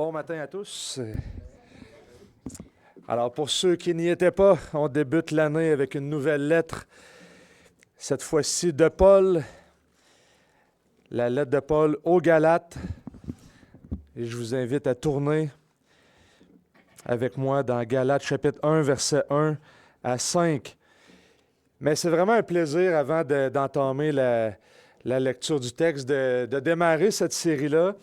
Bon matin à tous. Alors, pour ceux qui n'y étaient pas, on débute l'année avec une nouvelle lettre, cette fois-ci de Paul, la lettre de Paul aux Galates. Et je vous invite à tourner avec moi dans Galates chapitre 1, versets 1 à 5. Mais c'est vraiment un plaisir, avant d'entamer la lecture du texte, de démarrer cette série-là.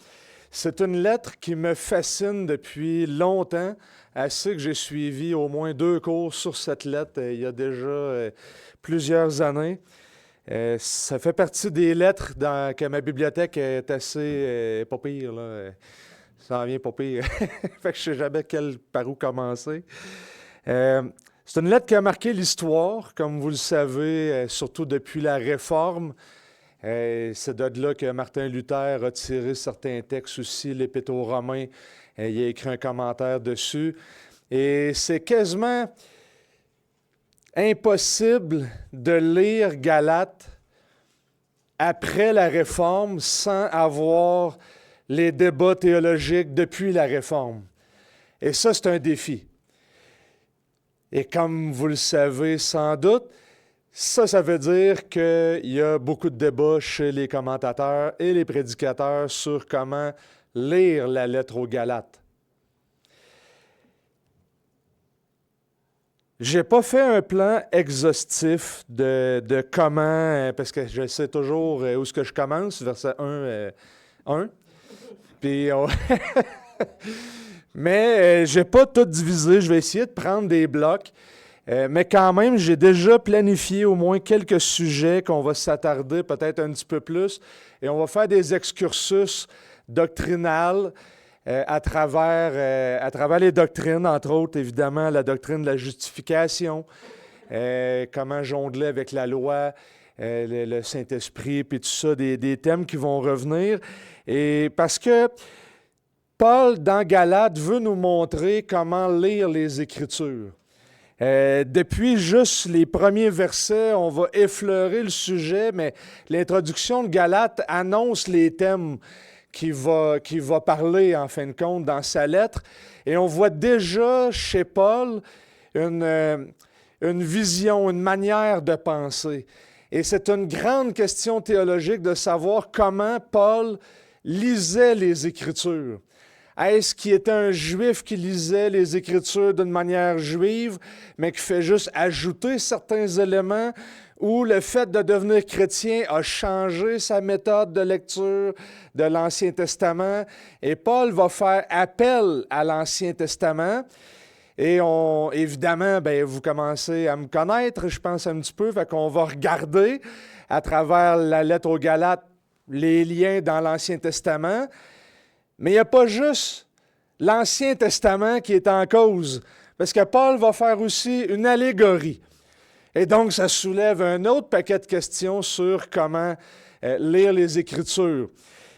C'est une lettre qui me fascine depuis longtemps, assez que j'ai suivi au moins 2 cours sur cette lettre il y a déjà plusieurs années. Ça fait partie des lettres que ma bibliothèque est assez pas pire, là. Ça en vient pas pire. Fait que je sais jamais par où commencer. C'est une lettre qui a marqué l'histoire, comme vous le savez, surtout depuis la Réforme. C'est de là que Martin Luther a tiré certains textes aussi, l'Épître aux Romains. Il a écrit un commentaire dessus. Et c'est quasiment impossible de lire Galates après la Réforme sans avoir les débats théologiques depuis la Réforme. Et ça, c'est un défi. Et comme vous le savez sans doute, ça veut dire qu'il y a beaucoup de débats chez les commentateurs et les prédicateurs sur comment lire la lettre aux Galates. Je n'ai pas fait un plan exhaustif de comment, parce que je sais toujours où est-ce que je commence, verset 1. Puis, mais je n'ai pas tout divisé, je vais essayer de prendre des blocs. Mais quand même, j'ai déjà planifié au moins quelques sujets qu'on va s'attarder peut-être un petit peu plus. Et on va faire des excursus doctrinales à travers les doctrines, entre autres, évidemment, la doctrine de la justification, comment jongler avec la loi, le Saint-Esprit, puis tout ça, des thèmes qui vont revenir. Et parce que Paul, dans Galates, veut nous montrer comment lire les Écritures. Depuis juste les premiers versets, on va effleurer le sujet, mais l'introduction de Galates annonce les thèmes qu'il va parler, en fin de compte, dans sa lettre. Et on voit déjà chez Paul une vision, une manière de penser. Et c'est une grande question théologique de savoir comment Paul lisait les Écritures. Est-ce qu'il était un juif qui lisait les Écritures d'une manière juive, mais qui fait juste ajouter certains éléments, ou le fait de devenir chrétien a changé sa méthode de lecture de l'Ancien Testament? Et Paul va faire appel à l'Ancien Testament. Et évidemment, vous commencez à me connaître, je pense un petit peu, fait qu'on va regarder à travers la lettre aux Galates les liens dans l'Ancien Testament. Mais il n'y a pas juste l'Ancien Testament qui est en cause, parce que Paul va faire aussi une allégorie. Et donc, ça soulève un autre paquet de questions sur comment lire les Écritures.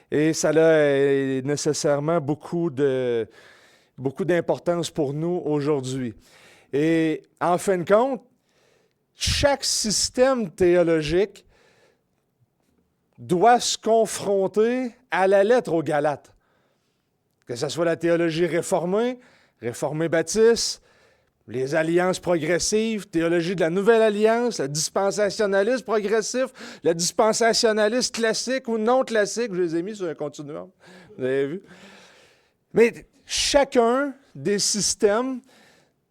Et ça a nécessairement beaucoup d'importance pour nous aujourd'hui. Et en fin de compte, chaque système théologique doit se confronter à la lettre aux Galates. Que ce soit la théologie réformée baptiste, les alliances progressives, théologie de la nouvelle alliance, le dispensationalisme progressif, le dispensationalisme classique ou non classique, je les ai mis sur un continuum, vous avez vu. Mais chacun des systèmes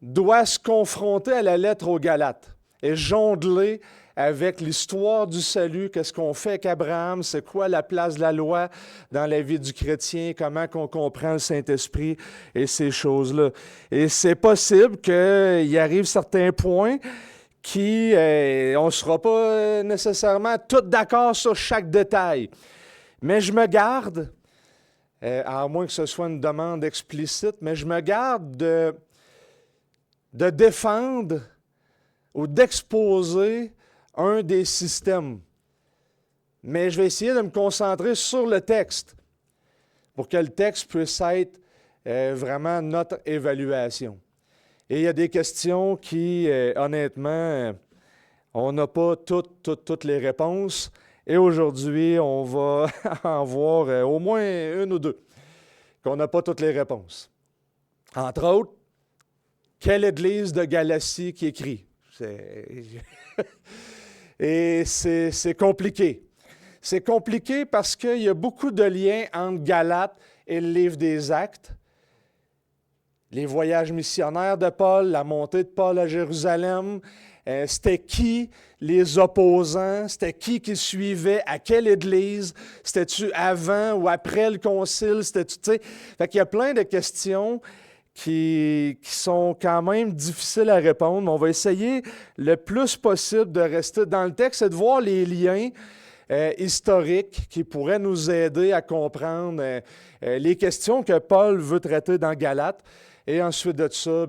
doit se confronter à la lettre aux Galates et jongler avec l'histoire du salut, qu'est-ce qu'on fait avec Abraham, c'est quoi la place de la loi dans la vie du chrétien, comment qu'on comprend le Saint-Esprit et ces choses-là. Et c'est possible qu'il arrive certains points qui, on ne sera pas nécessairement tous d'accord sur chaque détail. Mais je me garde, à moins que ce soit une demande explicite, mais je me garde de défendre ou d'exposer un des systèmes. Mais je vais essayer de me concentrer sur le texte pour que le texte puisse être vraiment notre évaluation. Et il y a des questions qui, honnêtement, on n'a pas toutes les réponses. Et aujourd'hui, on va en voir au moins une ou deux. qu'on n'a pas toutes les réponses. Entre autres, quelle église de Galatie qui écrit? Et c'est compliqué. C'est compliqué parce qu'il y a beaucoup de liens entre Galates et le livre des Actes. Les voyages missionnaires de Paul, la montée de Paul à Jérusalem, c'était qui les opposants, c'était qui suivait, à quelle église, c'était-tu avant ou après le concile, c'était-tu, tu sais. Fait qu'il y a plein de questions qui sont quand même difficiles à répondre, mais on va essayer le plus possible de rester dans le texte et de voir les liens historiques qui pourraient nous aider à comprendre les questions que Paul veut traiter dans Galates. Et ensuite de ça,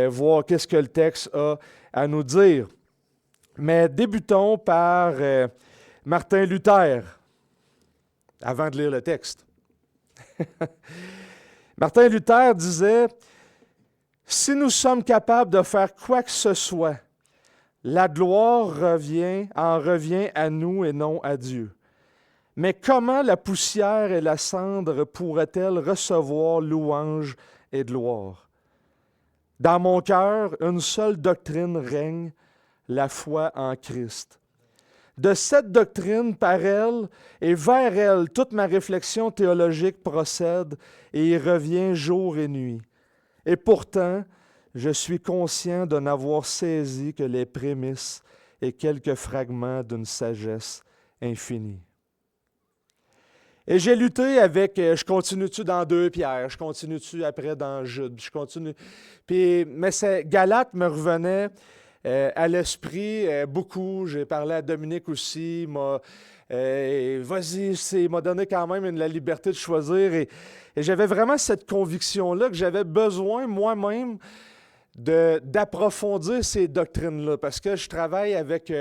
voir qu'est-ce que le texte a à nous dire. Mais débutons par Martin Luther, avant de lire le texte. Martin Luther disait « Si nous sommes capables de faire quoi que ce soit, la gloire en revient à nous et non à Dieu. Mais comment la poussière et la cendre pourraient-elles recevoir louange et gloire? Dans mon cœur, une seule doctrine règne, la foi en Christ. De cette doctrine, par elle et vers elle, toute ma réflexion théologique procède et y revient jour et nuit. Et pourtant, je suis conscient de n'avoir saisi que les prémices et quelques fragments d'une sagesse infinie. » Et j'ai lutté avec, je continue-tu dans 2 Pierre, je continue-tu après dans Jude, je continue. Mais Galates me revenait à l'esprit beaucoup. J'ai parlé à Dominique aussi, vas-y, il m'a donné quand même la liberté de choisir. Et j'avais vraiment cette conviction-là que j'avais besoin moi-même d'approfondir ces doctrines-là, parce que je travaille avec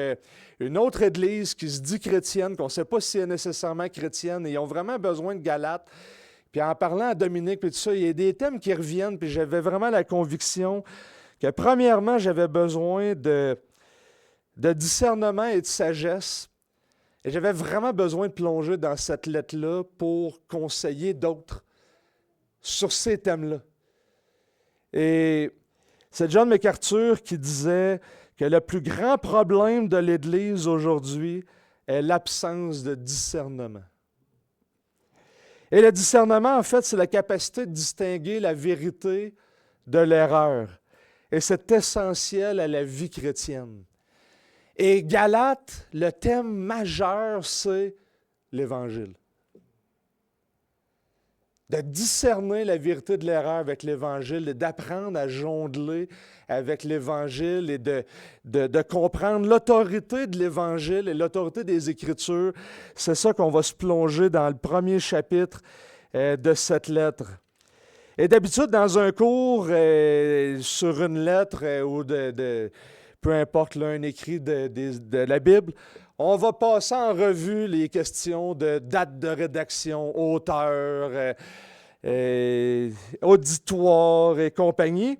une autre église qui se dit chrétienne, qu'on ne sait pas si elle est nécessairement chrétienne, et ils ont vraiment besoin de Galates. Puis en parlant à Dominique et tout ça, il y a des thèmes qui reviennent, puis j'avais vraiment la conviction que premièrement, j'avais besoin de discernement et de sagesse, et j'avais vraiment besoin de plonger dans cette lettre-là pour conseiller d'autres sur ces thèmes-là. Et c'est John MacArthur qui disait que le plus grand problème de l'Église aujourd'hui est l'absence de discernement. Et le discernement, en fait, c'est la capacité de distinguer la vérité de l'erreur. Et c'est essentiel à la vie chrétienne. Et Galates, le thème majeur, c'est l'Évangile. De discerner la vérité de l'erreur avec l'Évangile, et d'apprendre à jongler avec l'Évangile et de comprendre l'autorité de l'Évangile et l'autorité des Écritures. C'est ça qu'on va se plonger dans le premier chapitre de cette lettre. Et d'habitude, dans un cours sur une lettre ou peu importe, là, un écrit de la Bible, on va passer en revue les questions de date de rédaction, auteur, auditoire et compagnie.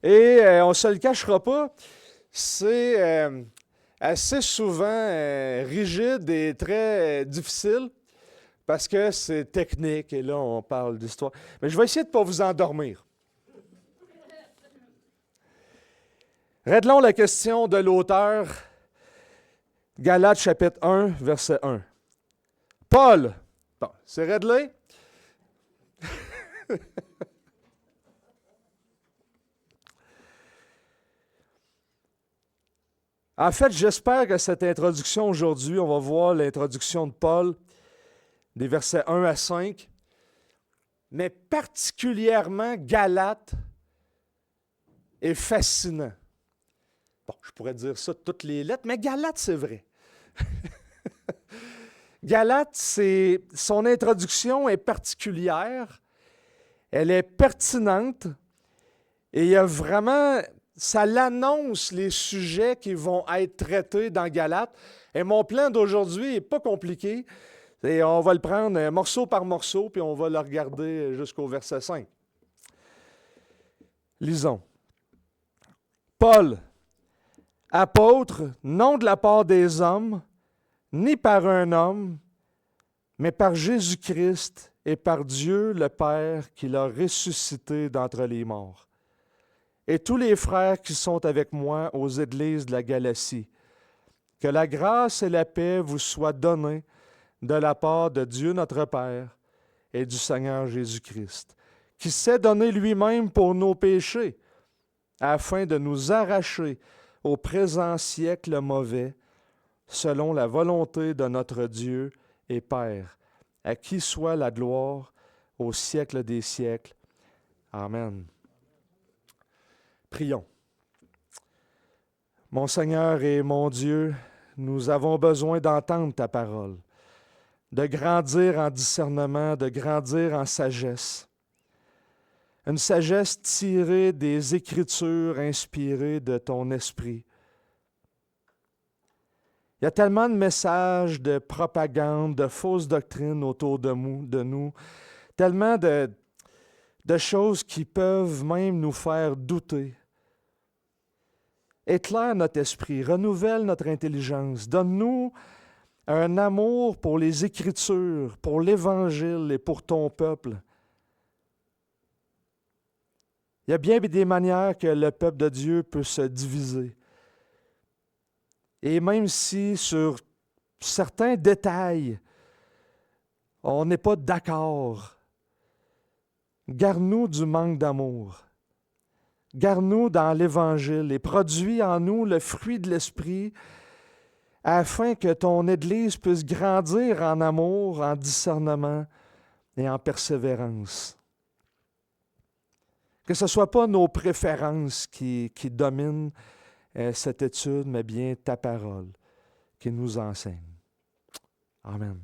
Et on ne se le cachera pas, c'est assez souvent rigide et très difficile parce que c'est technique et là, on parle d'histoire. Mais je vais essayer de ne pas vous endormir. Réglons la question de l'auteur. Galates chapitre 1, verset 1. Paul. Bon, c'est réglé? En fait, j'espère que cette introduction aujourd'hui, on va voir l'introduction de Paul, des versets 1 à 5, mais particulièrement Galates est fascinant. Bon, je pourrais dire ça de toutes les lettres, mais Galates, c'est vrai. Galates, son introduction est particulière, elle est pertinente, et il y a vraiment, ça l'annonce les sujets qui vont être traités dans Galates. Et mon plan d'aujourd'hui n'est pas compliqué, et on va le prendre morceau par morceau, puis on va le regarder jusqu'au verset 5. Lisons. Paul, apôtre, non de la part des hommes, ni par un homme, mais par Jésus-Christ et par Dieu le Père qui l'a ressuscité d'entre les morts. Et tous les frères qui sont avec moi aux églises de la Galatie, que la grâce et la paix vous soient données de la part de Dieu notre Père et du Seigneur Jésus-Christ, qui s'est donné lui-même pour nos péchés, afin de nous arracher au présent siècle mauvais, selon la volonté de notre Dieu et Père, à qui soit la gloire au siècle des siècles. Amen. Prions. Mon Seigneur et mon Dieu, nous avons besoin d'entendre ta parole, de grandir en discernement, de grandir en sagesse. Une sagesse tirée des Écritures inspirées de ton esprit. Il y a tellement de messages de propagande, de fausses doctrines autour de nous, tellement de choses qui peuvent même nous faire douter. Éclaire notre esprit, renouvelle notre intelligence, donne-nous un amour pour les Écritures, pour l'Évangile et pour ton peuple. Il y a bien des manières que le peuple de Dieu peut se diviser. Et même si sur certains détails, on n'est pas d'accord, garde-nous du manque d'amour. Garde-nous dans l'Évangile et produis en nous le fruit de l'Esprit afin que ton Église puisse grandir en amour, en discernement et en persévérance. Que ce ne soit pas nos préférences qui dominent cette étude, mais bien ta parole qui nous enseigne. Amen.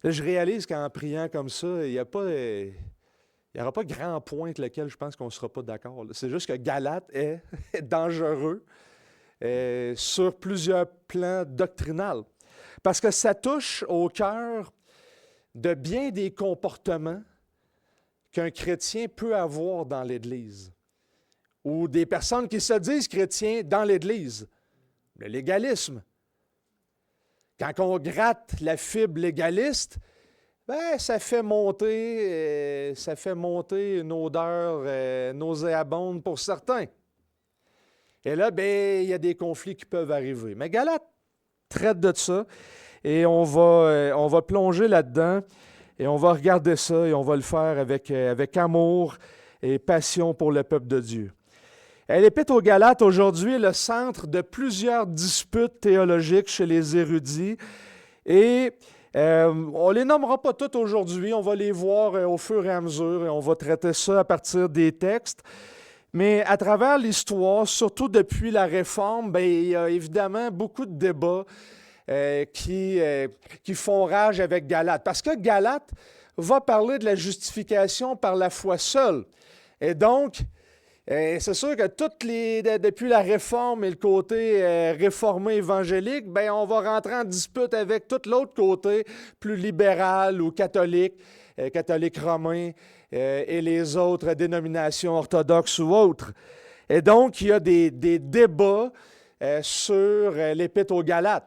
Là, je réalise qu'en priant comme ça, il n'y aura pas grand point avec lequel je pense qu'on ne sera pas d'accord. C'est juste que Galate est dangereux sur plusieurs plans doctrinaux. Parce que ça touche au cœur de bien des comportements qu'un chrétien peut avoir dans l'Église, ou des personnes qui se disent chrétiens dans l'Église. Le légalisme. Quand on gratte la fibre légaliste, ça fait monter une odeur nauséabonde pour certains. Et là, il y a des conflits qui peuvent arriver. Mais Galate traite de ça, et on va plonger là-dedans. Et on va regarder ça et on va le faire avec amour et passion pour le peuple de Dieu. L'Épître aux Galates, aujourd'hui, est le centre de plusieurs disputes théologiques chez les érudits. Et on ne les nommera pas toutes aujourd'hui, on va les voir au fur et à mesure et on va traiter ça à partir des textes. Mais à travers l'histoire, surtout depuis la Réforme, il y a évidemment beaucoup de débats qui font rage avec Galate. Parce que Galate va parler de la justification par la foi seule. Et donc, c'est sûr que depuis la Réforme et le côté réformé évangélique, on va rentrer en dispute avec tout l'autre côté, plus libéral ou catholique, catholique romain et les autres dénominations orthodoxes ou autres. Et donc, il y a des débats sur l'Épître aux Galates.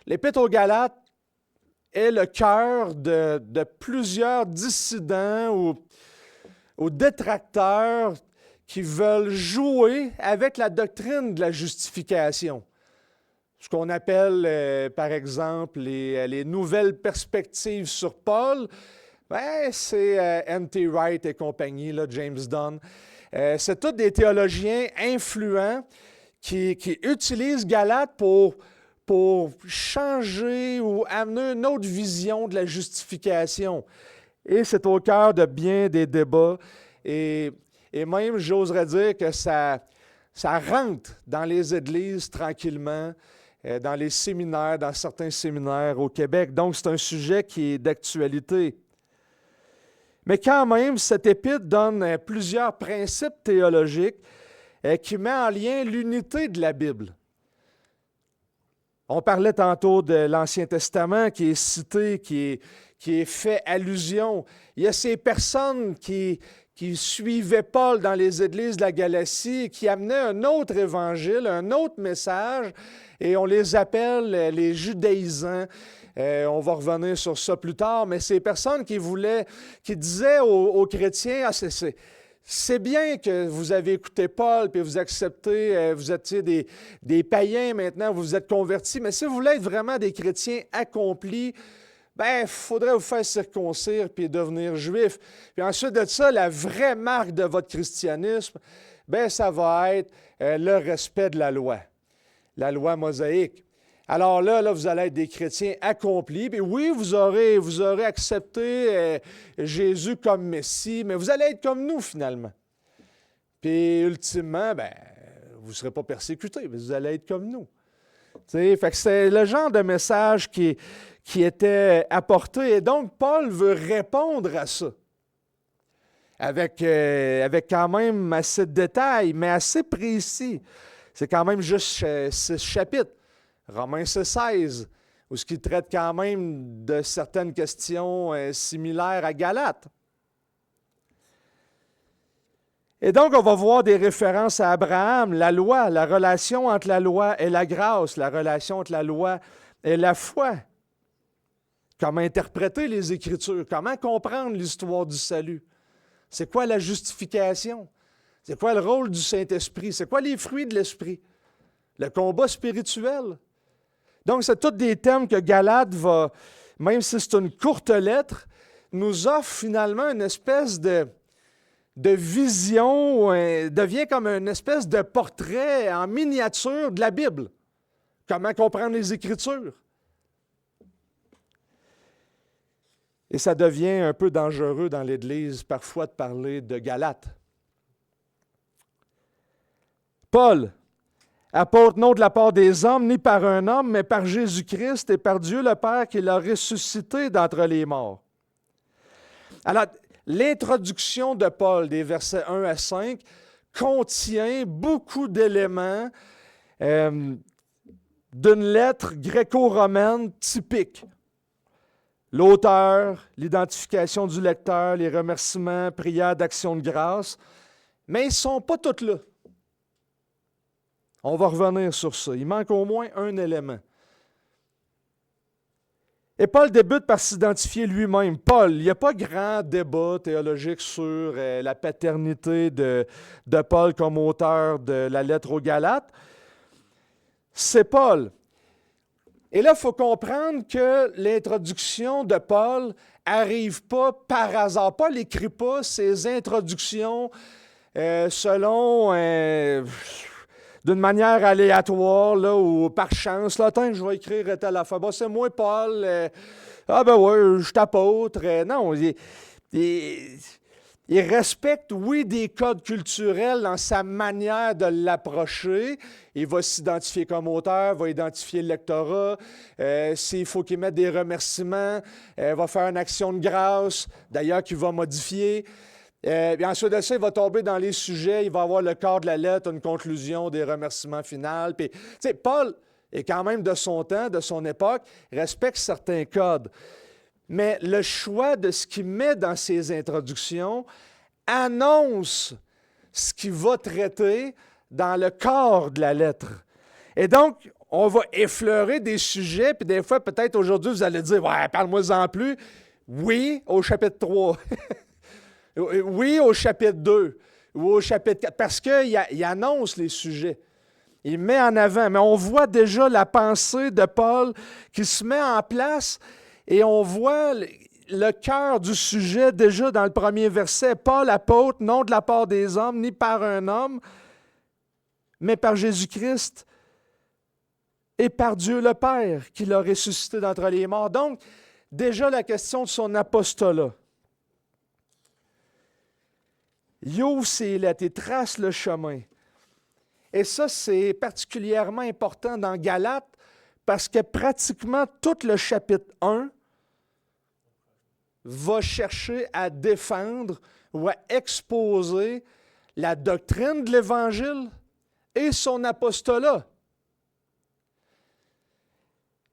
L'Épître aux Galates est le cœur de plusieurs dissidents ou détracteurs qui veulent jouer avec la doctrine de la justification. Ce qu'on appelle, par exemple, les nouvelles perspectives sur Paul, c'est N.T. Wright et compagnie, là, James Dunn. C'est tous des théologiens influents qui utilisent Galate pour changer ou amener une autre vision de la justification. Et c'est au cœur de bien des débats. Et même, j'oserais dire que ça rentre dans les églises tranquillement, dans les séminaires, dans certains séminaires au Québec. Donc, c'est un sujet qui est d'actualité. Mais quand même, cette épître donne plusieurs principes théologiques qui mettent en lien l'unité de la Bible. On parlait tantôt de l'Ancien Testament qui est cité, qui est fait allusion. Il y a ces personnes qui suivaient Paul dans les églises de la Galatie, qui amenaient un autre évangile, un autre message, et on les appelle les judaïsants. On va revenir sur ça plus tard, mais ces personnes qui disaient aux chrétiens, « Ah, c'est bien que vous avez écouté Paul, puis vous acceptez, vous êtes des païens maintenant, vous vous êtes convertis, mais si vous voulez être vraiment des chrétiens accomplis, ben, il faudrait vous faire circoncire puis devenir juif. Puis ensuite de ça, la vraie marque de votre christianisme, ben, ça va être le respect de la loi mosaïque. Alors là, vous allez être des chrétiens accomplis. Puis oui, vous aurez accepté Jésus comme Messie, mais vous allez être comme nous finalement. Puis ultimement, ben, vous ne serez pas persécutés, mais vous allez être comme nous. Fait que c'est le genre de message qui était apporté. Et donc, Paul veut répondre à ça. Avec quand même assez de détails, mais assez précis. C'est quand même juste 6 chapitres. Romains 16, où ce qui traite quand même de certaines questions similaires à Galates. Et donc, on va voir des références à Abraham, la loi, la relation entre la loi et la grâce, la relation entre la loi et la foi. Comment interpréter les Écritures, comment comprendre l'histoire du salut. C'est quoi la justification? C'est quoi le rôle du Saint-Esprit? C'est quoi les fruits de l'Esprit? Le combat spirituel. Donc, c'est tous des thèmes que Galates va, même si c'est une courte lettre, nous offre finalement une espèce de vision, devient comme une espèce de portrait en miniature de la Bible. Comment comprendre les Écritures. Et ça devient un peu dangereux dans l'Église parfois de parler de Galates. Paul, apôtre non de la part des hommes, ni par un homme, mais par Jésus-Christ et par Dieu le Père qui l'a ressuscité d'entre les morts. Alors, l'introduction de Paul, des versets 1 à 5, contient beaucoup d'éléments d'une lettre gréco-romaine typique. L'auteur, l'identification du lecteur, les remerciements, prières d'action de grâce, mais ils ne sont pas tous là. On va revenir sur ça. Il manque au moins un élément. Et Paul débute par s'identifier lui-même. Paul, il n'y a pas grand débat théologique sur la paternité de Paul comme auteur de la lettre aux Galates. C'est Paul. Et là, il faut comprendre que l'introduction de Paul n'arrive pas par hasard. Paul n'écrit pas ses introductions selon... d'une manière aléatoire là, ou par chance. Là, attends, je vais écrire telle affaire. Bon, c'est moi, Paul. Ah ben ouais, je t'apôtre. Non, il respecte, oui, des codes culturels dans sa manière de l'approcher. Il va s'identifier comme auteur, va identifier le lectorat. S'il faut qu'il mette des remerciements, va faire une action de grâce, d'ailleurs qu'il va modifier. Et ensuite de ça, il va tomber dans les sujets, il va avoir le corps de la lettre, une conclusion, des remerciements finaux. Puis, tu sais, Paul est quand même de son temps, de son époque, respecte certains codes. Mais le choix de ce qu'il met dans ses introductions annonce ce qu'il va traiter dans le corps de la lettre. Et donc, on va effleurer des sujets, puis des fois, peut-être aujourd'hui, vous allez dire « Ouais, parle-moi-en plus. » Oui, au chapitre 3. Oui, au chapitre 2 ou au chapitre 4, parce qu'il annonce les sujets. Il met en avant, mais on voit déjà la pensée de Paul qui se met en place et on voit le cœur du sujet déjà dans le premier verset. Paul, apôtre, non de la part des hommes, ni par un homme, mais par Jésus-Christ et par Dieu le Père qui l'a ressuscité d'entre les morts. Donc, déjà la question de son apostolat. Il ouvre ses lettres et trace le chemin. Et ça, c'est particulièrement important dans Galates parce que pratiquement tout le chapitre 1 va chercher à défendre ou à exposer la doctrine de l'Évangile et son apostolat.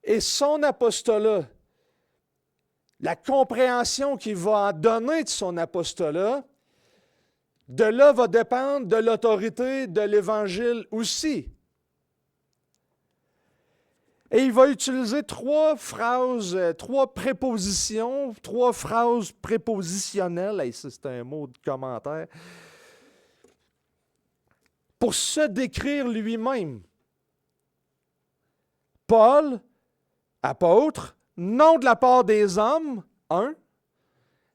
Et son apostolat, la compréhension qu'il va en donner de son apostolat, de là va dépendre de l'autorité de l'Évangile aussi. Et il va utiliser trois phrases, trois prépositions, trois phrases prépositionnelles. Hey, ça, c'est un mot de commentaire. Pour se décrire lui-même. Paul, apôtre, non de la part des hommes, 1,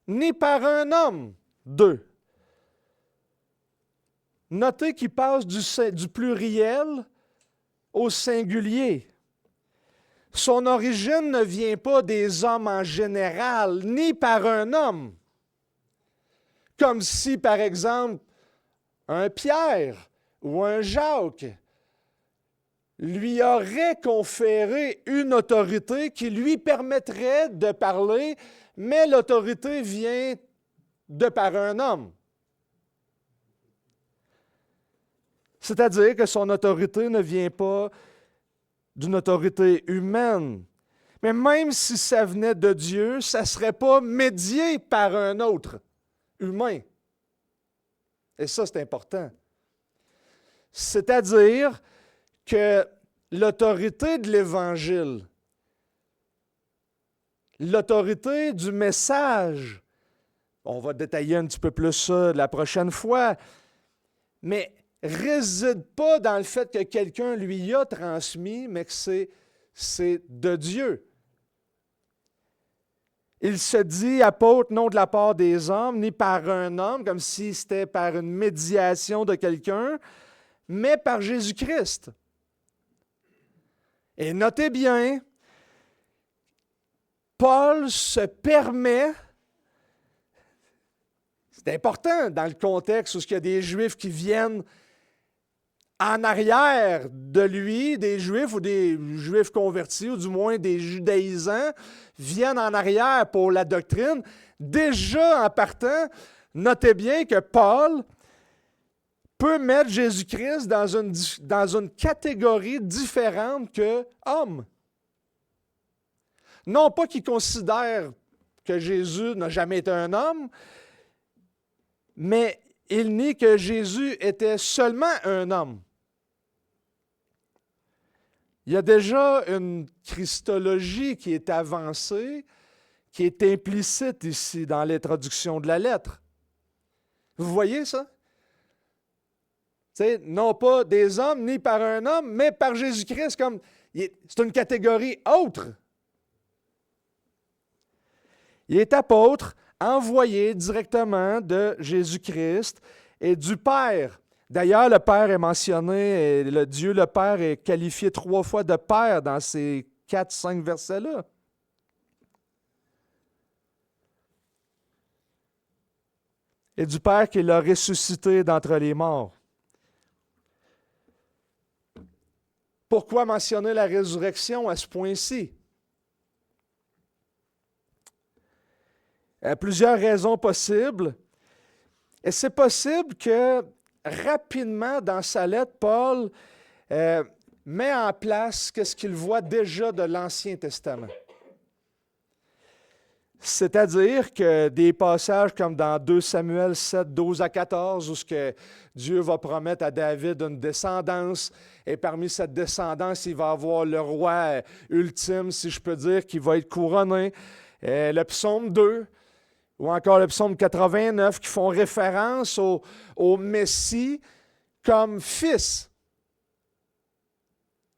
ni par un homme, 2. Notez qu'il passe du pluriel au singulier. Son origine ne vient pas des hommes en général, ni par un homme. Comme si, par exemple, un Pierre ou un Jacques lui aurait conféré une autorité qui lui permettrait de parler, mais l'autorité vient de par un homme. C'est-à-dire que son autorité ne vient pas d'une autorité humaine. Mais même si ça venait de Dieu, ça ne serait pas médié par un autre humain. Et ça, c'est important. C'est-à-dire que l'autorité de l'Évangile, l'autorité du message, on va détailler un petit peu plus ça la prochaine fois, mais réside pas dans le fait que quelqu'un lui a transmis, mais que c'est de Dieu. Il se dit apôtre non de la part des hommes, ni par un homme, comme si c'était par une médiation de quelqu'un, mais par Jésus-Christ. Et notez bien, Paul se permet, c'est important dans le contexte où il y a des Juifs qui viennent en arrière de lui, des Juifs ou des Juifs convertis, ou du moins des judaïsants, viennent en arrière pour la doctrine. Déjà en partant, notez bien que Paul peut mettre Jésus-Christ dans une catégorie différente que homme. Non pas qu'il considère que Jésus n'a jamais été un homme, mais il nie que Jésus était seulement un homme. Il y a déjà une christologie qui est avancée, qui est implicite ici dans l'introduction de la lettre. Vous voyez ça? T'sais, non pas des hommes, ni par un homme, mais par Jésus-Christ, c'est une catégorie autre. Il est apôtre, envoyé directement de Jésus-Christ et du Père. D'ailleurs, le Père est mentionné, et Dieu le Père est qualifié 3 fois de Père dans ces 4-5 versets-là. Et du Père qui l'a ressuscité d'entre les morts. Pourquoi mentionner la résurrection à ce point-ci? Il y a plusieurs raisons possibles. Et c'est possible que rapidement, dans sa lettre, Paul met en place ce qu'il voit déjà de l'Ancien Testament. C'est-à-dire que des passages comme dans 2 Samuel 7, 12 à 14, où ce que Dieu va promettre à David une descendance, et parmi cette descendance, il va avoir le roi ultime, si je peux dire, qui va être couronné. Le psaume 2, ou encore le psaume 89, qui font référence au Messie comme fils.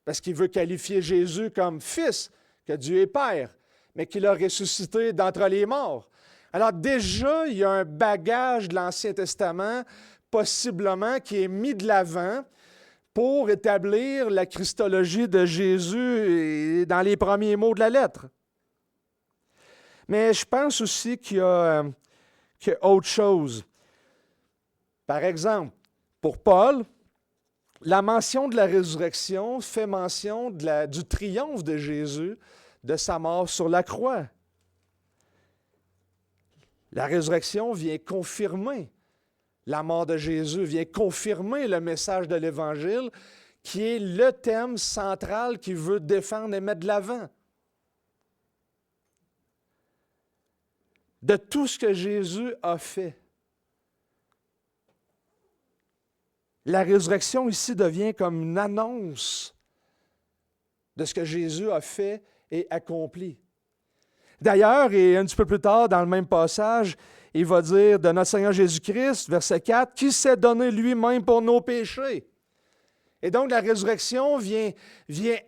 Parce qu'il veut qualifier Jésus comme fils, que Dieu est Père, mais qu'il a ressuscité d'entre les morts. Alors déjà, il y a un bagage de l'Ancien Testament, possiblement, qui est mis de l'avant pour établir la christologie de Jésus dans les premiers mots de la lettre. Mais je pense aussi qu'il y a autre chose. Par exemple, pour Paul, la mention de la résurrection fait mention du triomphe de Jésus, de sa mort sur la croix. La résurrection vient confirmer la mort de Jésus, vient confirmer le message de l'Évangile, qui est le thème central qu'il veut défendre et mettre de l'avant. De tout ce que Jésus a fait. La résurrection ici devient comme une annonce de ce que Jésus a fait et accompli. D'ailleurs, et un petit peu plus tard dans le même passage, il va dire de notre Seigneur Jésus-Christ, verset 4, « qui s'est donné lui-même pour nos péchés. » Et donc la résurrection vient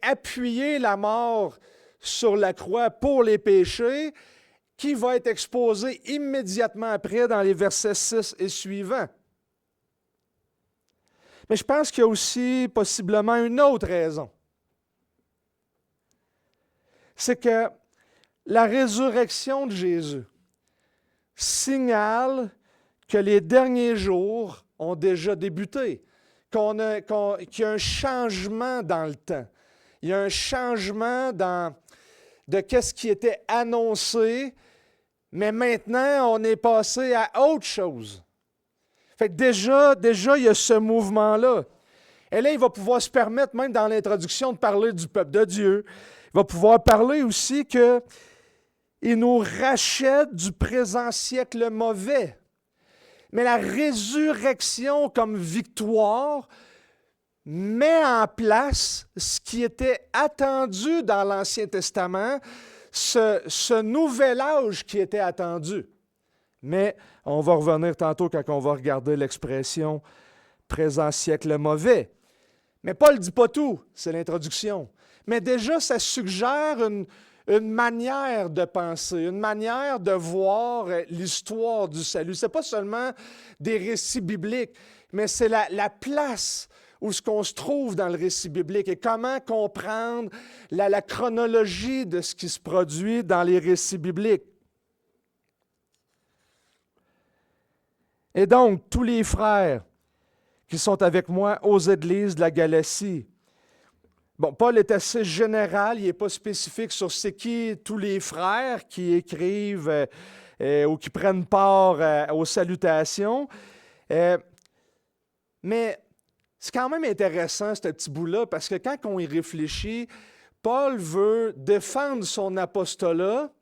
appuyer la mort sur la croix pour les péchés, qui va être exposé immédiatement après dans les versets 6 et suivants. Mais je pense qu'il y a aussi possiblement une autre raison. C'est que la résurrection de Jésus signale que les derniers jours ont déjà débuté, qu'il y a un changement dans le temps. Il y a un changement de ce qui était annoncé, mais maintenant, on est passé à autre chose. Fait que déjà, il y a ce mouvement-là. Et là, il va pouvoir se permettre, même dans l'introduction, de parler du peuple de Dieu. Il va pouvoir parler aussi qu'il nous rachète du présent siècle mauvais. Mais la résurrection comme victoire met en place ce qui était attendu dans l'Ancien Testament, ce nouvel âge qui était attendu. Mais on va revenir tantôt quand on va regarder l'expression « présent siècle mauvais ». Mais Paul ne dit pas tout, c'est l'introduction. Mais déjà, ça suggère une manière de penser, une manière de voir l'histoire du salut. Ce n'est pas seulement des récits bibliques, mais c'est la place où ce qu'on se trouve dans le récit biblique et comment comprendre la chronologie de ce qui se produit dans les récits bibliques. Et donc, tous les frères qui sont avec moi aux églises de la Galatie. Bon, Paul est assez général, il n'est pas spécifique sur c'est qui tous les frères qui écrivent ou qui prennent part aux salutations. Mais c'est quand même intéressant, ce petit bout-là, parce que quand on y réfléchit, Paul veut défendre son apostolat,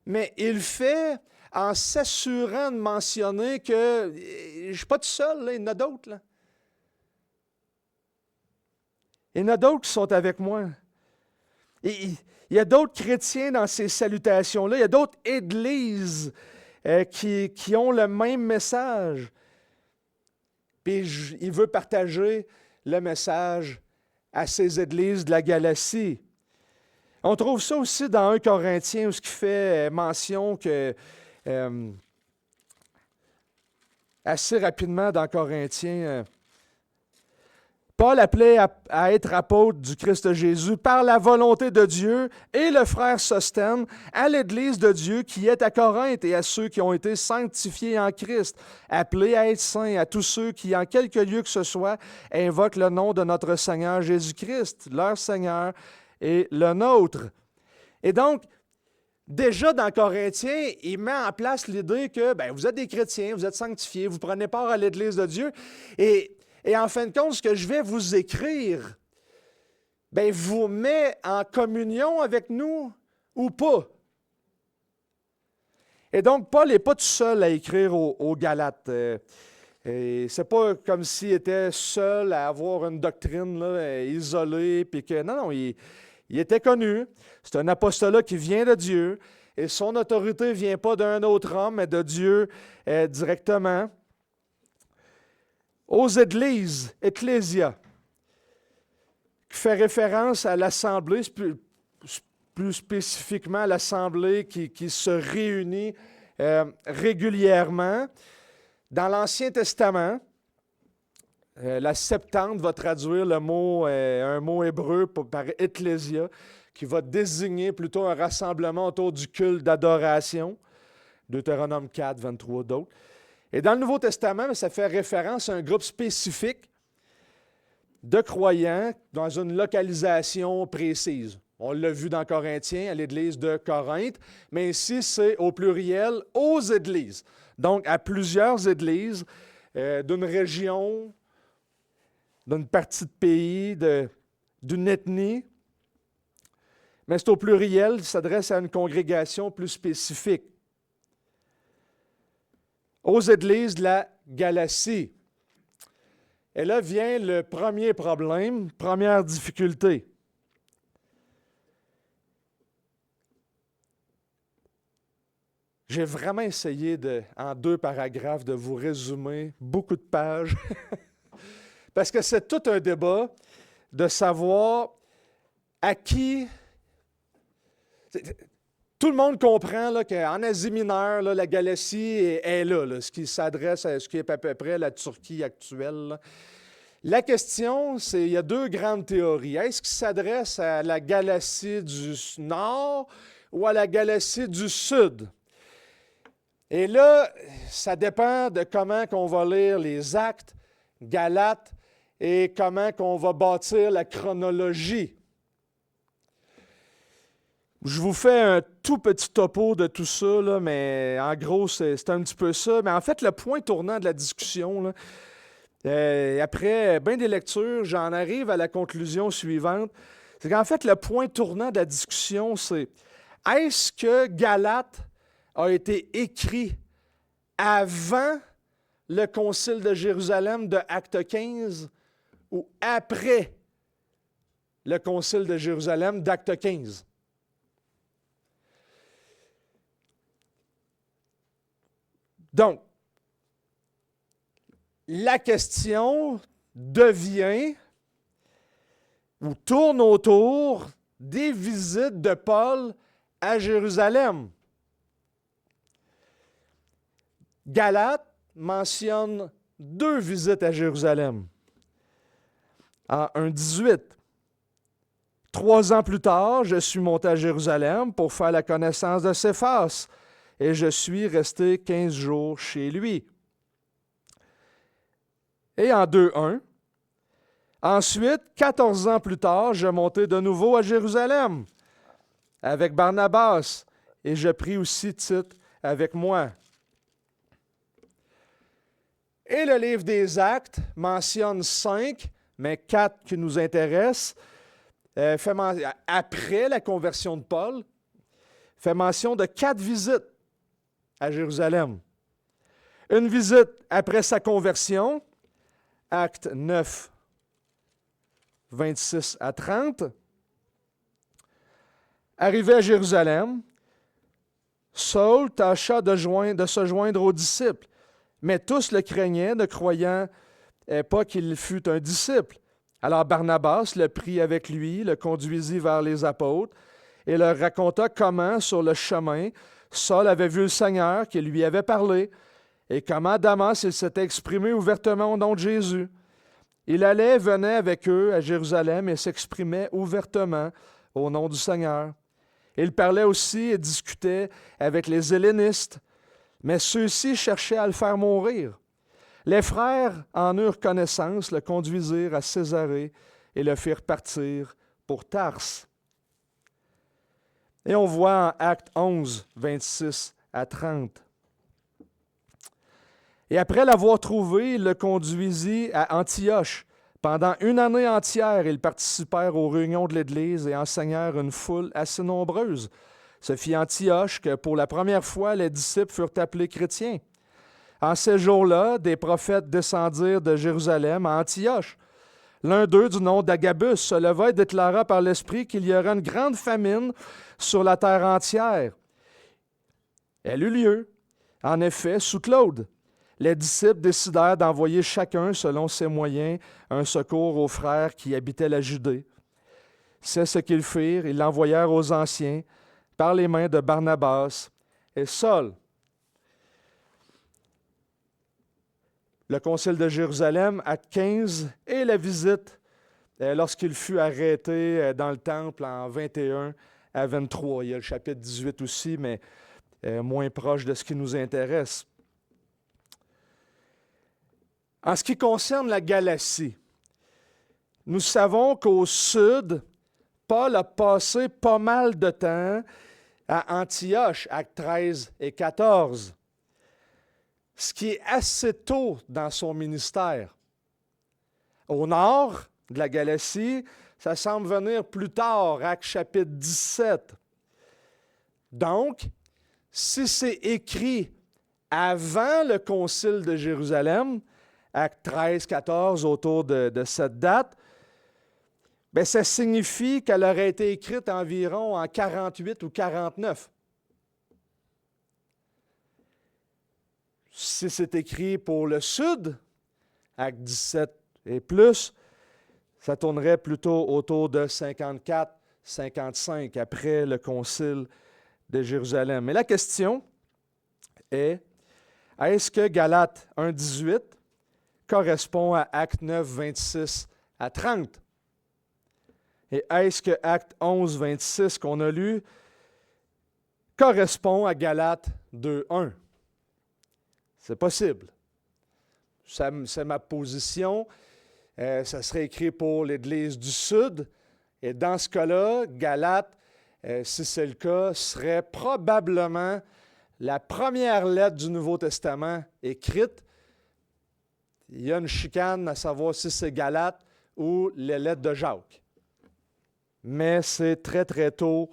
mais il le fait en s'assurant de mentionner que je ne suis pas tout seul, là, il y en a d'autres. Là. Il y en a d'autres qui sont avec moi. Et il y a d'autres chrétiens dans ces salutations-là, il y a d'autres églises qui ont le même message. Puis il veut partager le message à ces églises de la Galatie. On trouve ça aussi dans 1 Corinthiens, où ce qui fait mention que assez rapidement dans Corinthiens, Paul appelait à être apôtre du Christ Jésus par la volonté de Dieu et le frère Sostène à l'Église de Dieu qui est à Corinthe et à ceux qui ont été sanctifiés en Christ, appelés à être saints, à tous ceux qui, en quelque lieu que ce soit, invoquent le nom de notre Seigneur Jésus-Christ, leur Seigneur et le nôtre. Et donc, déjà dans Corinthiens, il met en place l'idée que vous êtes des chrétiens, vous êtes sanctifiés, vous prenez part à l'Église de Dieu et en fin de compte, ce que je vais vous écrire, vous met en communion avec nous ou pas. Et donc, Paul n'est pas tout seul à écrire aux Galates. Et c'est pas comme s'il était seul à avoir une doctrine là, isolée. Puis que, non, il était connu. C'est un apostolat qui vient de Dieu. Et son autorité ne vient pas d'un autre homme, mais de Dieu directement. Aux églises, ecclésia, qui fait référence à l'assemblée, plus spécifiquement à l'assemblée qui se réunit régulièrement. Dans l'Ancien Testament, la Septante va traduire un mot hébreu par ecclésia, qui va désigner plutôt un rassemblement autour du culte d'adoration. Deutéronome 4, 23 d'autres. Et dans le Nouveau Testament, ça fait référence à un groupe spécifique de croyants dans une localisation précise. On l'a vu dans Corinthiens, à l'église de Corinthe, mais ici, c'est au pluriel aux églises. Donc, à plusieurs églises d'une région, d'une partie de pays, d'une ethnie. Mais c'est au pluriel, il s'adresse à une congrégation plus spécifique. Aux églises de la Galatie. Et là vient le premier problème, première difficulté. J'ai vraiment essayé, en 2 paragraphes, de vous résumer beaucoup de pages, parce que c'est tout un débat de savoir à qui... Tout le monde comprend là, qu'en Asie mineure, là, la Galatie est là, ce qui s'adresse à ce qui est à peu près la Turquie actuelle. Là. La question, c'est, il y a 2 grandes théories. Est-ce qu'il s'adresse à la Galatie du nord ou à la Galatie du sud? Et là, ça dépend de comment on va lire les Actes, Galates, et comment on va bâtir la chronologie. Je vous fais un tout petit topo de tout ça, là, mais en gros, c'est un petit peu ça. Mais en fait, le point tournant de la discussion, là, après bien des lectures, j'en arrive à la conclusion suivante. C'est qu'en fait, le point tournant de la discussion, c'est est-ce que Galates a été écrit avant le Concile de Jérusalem de Acte 15 ou après le Concile de Jérusalem d'Acte 15? Donc, la question devient ou tourne autour des visites de Paul à Jérusalem. Galates mentionne 2 visites à Jérusalem. En 1,18. 3 ans plus tard, je suis monté à Jérusalem pour faire la connaissance de Céphas, et je suis resté 15 jours chez lui. Et en 2,1, ensuite, 14 ans plus tard, je montai de nouveau à Jérusalem avec Barnabas, et je pris aussi Tite avec moi. Et le livre des Actes mentionne 5, mais 4 qui nous intéressent, après la conversion de Paul, fait mention de 4 visites à Jérusalem. Une visite après sa conversion, Acte 9, 26 à 30. Arrivé à Jérusalem, Saul tâcha de se joindre aux disciples, mais tous le craignaient, ne croyant pas qu'il fût un disciple. Alors Barnabas le prit avec lui, le conduisit vers les apôtres et leur raconta comment, sur le chemin, Saul avait vu le Seigneur qui lui avait parlé, et comment à Damas il s'était exprimé ouvertement au nom de Jésus. Il allait et venait avec eux à Jérusalem et s'exprimait ouvertement au nom du Seigneur. Il parlait aussi et discutait avec les hellénistes, mais ceux-ci cherchaient à le faire mourir. Les frères en eurent connaissance, le conduisirent à Césarée et le firent partir pour Tarse. Et on voit en Acte 11, 26 à 30. Et après l'avoir trouvé, il le conduisit à Antioche. Pendant 1 année entière, ils participèrent aux réunions de l'Église et enseignèrent une foule assez nombreuse. Ce fit Antioche que pour la première fois, les disciples furent appelés chrétiens. En ces jours-là, des prophètes descendirent de Jérusalem à Antioche. L'un d'eux, du nom d'Agabus, se leva et déclara par l'Esprit qu'il y aurait une grande famine sur la terre entière. Elle eut lieu. En effet, sous Claude, les disciples décidèrent d'envoyer chacun, selon ses moyens, un secours aux frères qui habitaient la Judée. C'est ce qu'ils firent. Ils l'envoyèrent aux anciens par les mains de Barnabas et Saul. Le concile de Jérusalem, Acte 15, et la visite lorsqu'il fut arrêté dans le temple en 21 à 23. Il y a le chapitre 18 aussi, mais moins proche de ce qui nous intéresse. En ce qui concerne la Galatie, nous savons qu'au sud, Paul a passé pas mal de temps à Antioche, Actes 13 et 14, ce qui est assez tôt dans son ministère. Au nord de la Galatie, ça semble venir plus tard, Actes chapitre 17. Donc, si c'est écrit avant le concile de Jérusalem, Actes 13, 14, autour de cette date, bien, ça signifie qu'elle aurait été écrite environ en 48 ou 49. Si c'est écrit pour le sud, Acte 17 et plus, ça tournerait plutôt autour de 54-55 après le concile de Jérusalem. Mais la question est-ce que Galates 1,18 correspond à Acte 9, 26 à 30? Et est-ce que Acte 11, 26 qu'on a lu correspond à Galates 2, 1? C'est possible. C'est ma position. Ça serait écrit pour l'Église du Sud. Et dans ce cas-là, Galates, si c'est le cas, serait probablement la première lettre du Nouveau Testament écrite. Il y a une chicane à savoir si c'est Galates ou les lettres de Jacques. Mais c'est très, très tôt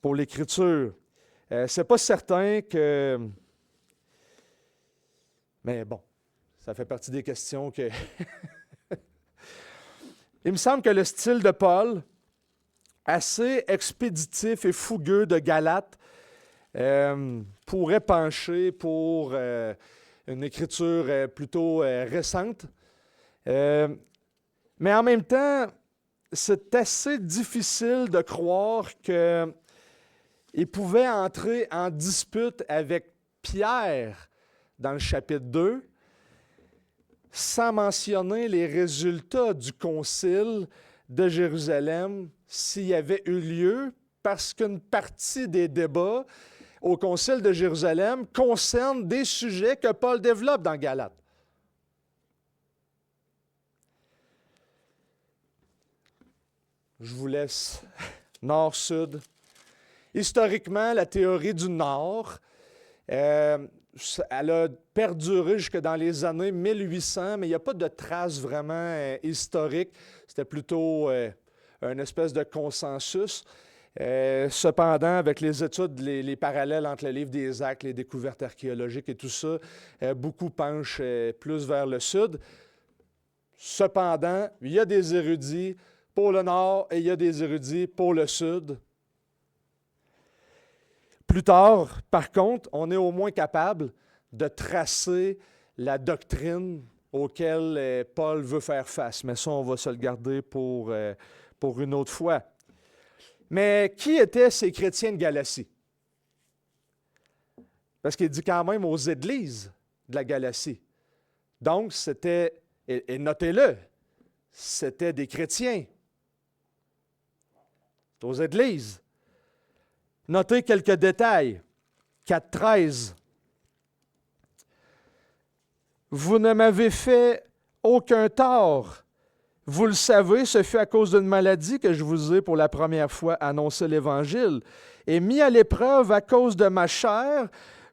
pour l'Écriture. C'est pas certain que... Mais bon, ça fait partie des questions que... Il me semble que le style de Paul, assez expéditif et fougueux de Galates, pourrait pencher pour une écriture plutôt récente. Mais en même temps, c'est assez difficile de croire qu'il pouvait entrer en dispute avec Pierre dans le chapitre 2, sans mentionner les résultats du concile de Jérusalem s'il y avait eu lieu, parce qu'une partie des débats au concile de Jérusalem concerne des sujets que Paul développe dans Galates. Je vous laisse nord-sud. Historiquement, la théorie du nord, elle a perduré jusque dans les années 1800, mais il n'y a pas de traces vraiment historiques. C'était plutôt une espèce de consensus. Cependant, avec les études, les parallèles entre le livre des Actes, les découvertes archéologiques et tout ça, beaucoup penchent plus vers le sud. Cependant, il y a des érudits pour le nord et il y a des érudits pour le sud. Plus tard, par contre, on est au moins capable de tracer la doctrine auquel Paul veut faire face. Mais ça, on va se le garder pour une autre fois. Mais qui étaient ces chrétiens de Galatie? Parce qu'il dit quand même aux églises de la Galatie. Donc, c'était, et notez-le, c'était des chrétiens. Aux églises. Notez quelques détails. 4.13. Vous ne m'avez fait aucun tort. Vous le savez, ce fut à cause d'une maladie que je vous ai pour la première fois annoncé l'Évangile. Et mis à l'épreuve à cause de ma chair,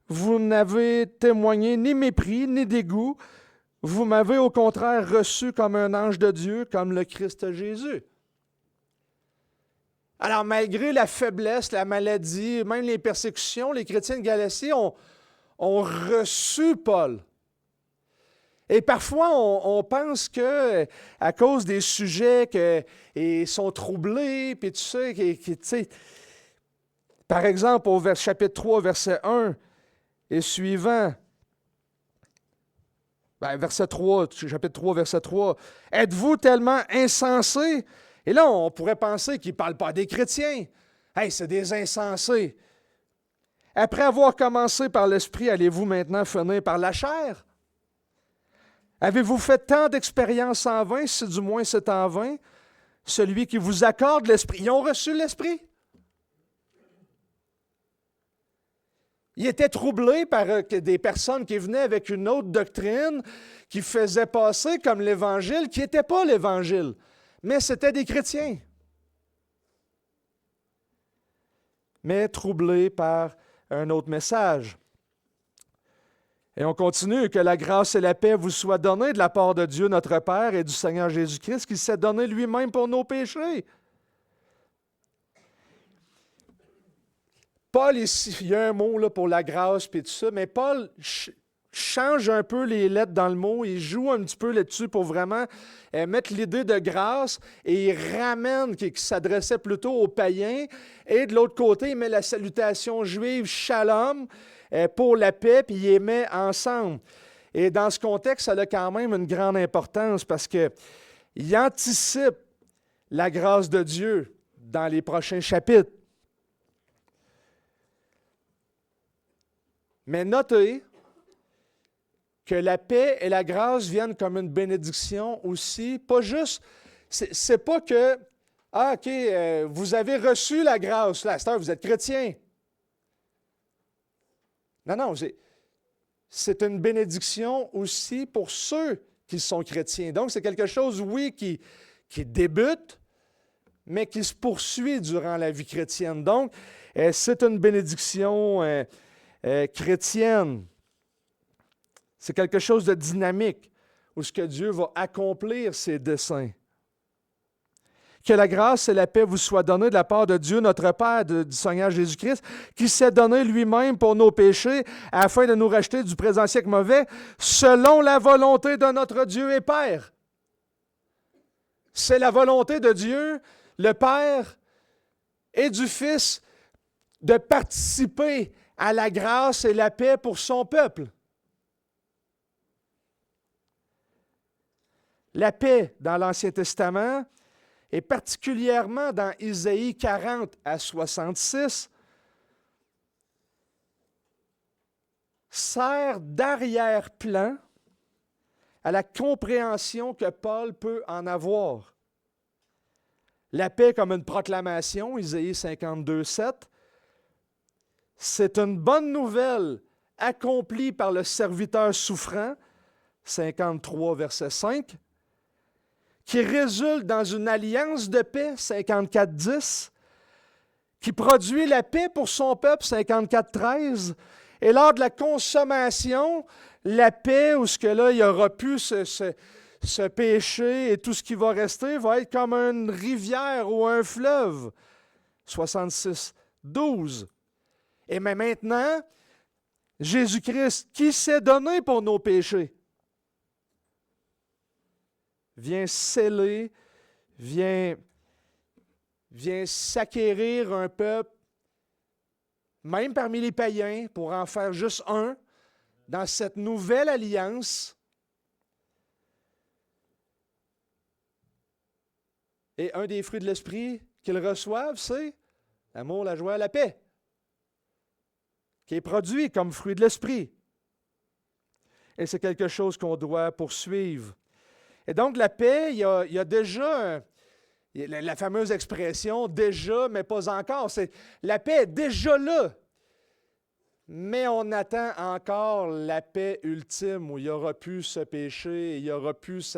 vous n'avez témoigné ni mépris, ni dégoût. Vous m'avez au contraire reçu comme un ange de Dieu, comme le Christ Jésus. Alors, malgré la faiblesse, la maladie, même les persécutions, les chrétiens de Galatie ont reçu Paul. Et parfois, on pense que à cause des sujets qu'ils sont troublés, puis tu sais, par exemple, au chapitre 3, verset 1 et suivant, verset 3, chapitre 3, verset 3, « Êtes-vous tellement insensés? » Et là, on pourrait penser qu'ils ne parlent pas des chrétiens. Hey, c'est des insensés. Après avoir commencé par l'esprit, allez-vous maintenant finir par la chair? Avez-vous fait tant d'expériences en vain, si du moins c'est en vain? Celui qui vous accorde l'esprit. Ils ont reçu l'esprit. Ils étaient troublés par des personnes qui venaient avec une autre doctrine, qui faisaient passer comme l'Évangile, qui n'était pas l'Évangile. Mais c'était des chrétiens. Mais troublés par un autre message. Et on continue, que la grâce et la paix vous soient données de la part de Dieu notre Père et du Seigneur Jésus-Christ, qui s'est donné lui-même pour nos péchés. Paul, ici, il y a un mot là, pour la grâce et tout ça, mais Paul change un peu les lettres dans le mot, il joue un petit peu là-dessus pour vraiment mettre l'idée de grâce et il ramène, qui s'adressait plutôt aux païens. Et de l'autre côté, il met la salutation juive shalom pour la paix, puis il les met ensemble. Et dans ce contexte, ça a quand même une grande importance parce qu'il anticipe la grâce de Dieu dans les prochains chapitres. Mais notez que la paix et la grâce viennent comme une bénédiction aussi, pas juste, c'est pas que, vous avez reçu la grâce, là, à cette heure, vous êtes chrétien. Non, c'est une bénédiction aussi pour ceux qui sont chrétiens. Donc, c'est quelque chose, oui, qui débute, mais qui se poursuit durant la vie chrétienne. Donc, c'est une bénédiction chrétienne. C'est quelque chose de dynamique, où ce que Dieu va accomplir ses desseins. Que la grâce et la paix vous soient données de la part de Dieu, notre Père, du Seigneur Jésus-Christ, qui s'est donné lui-même pour nos péchés, afin de nous racheter du présent siècle mauvais, selon la volonté de notre Dieu et Père. C'est la volonté de Dieu, le Père, et du Fils, de participer à la grâce et la paix pour son peuple. La paix dans l'Ancien Testament, et particulièrement dans Isaïe 40 à 66, sert d'arrière-plan à la compréhension que Paul peut en avoir. La paix comme une proclamation, Isaïe 52, 7, c'est une bonne nouvelle accomplie par le serviteur souffrant, 53, verset 5, qui résulte dans une alliance de paix, 54, 10, qui produit la paix pour son peuple, 54, 13, et lors de la consommation, la paix, où ce que là, il n'y aura plus ce péché et tout ce qui va rester va être comme une rivière ou un fleuve, 66, 12. Et mais maintenant, Jésus-Christ, qui s'est donné pour nos péchés, vient sceller, vient s'acquérir un peuple, même parmi les païens, pour en faire juste un, dans cette nouvelle alliance. Et un des fruits de l'Esprit qu'ils reçoivent, c'est l'amour, la joie, la paix, qui est produit comme fruit de l'Esprit. Et c'est quelque chose qu'on doit poursuivre. Et donc, la paix, il y a déjà la fameuse expression « déjà, mais pas encore ». La paix est déjà là, mais on attend encore la paix ultime où il n'y aura plus ce péché, il n'y aura plus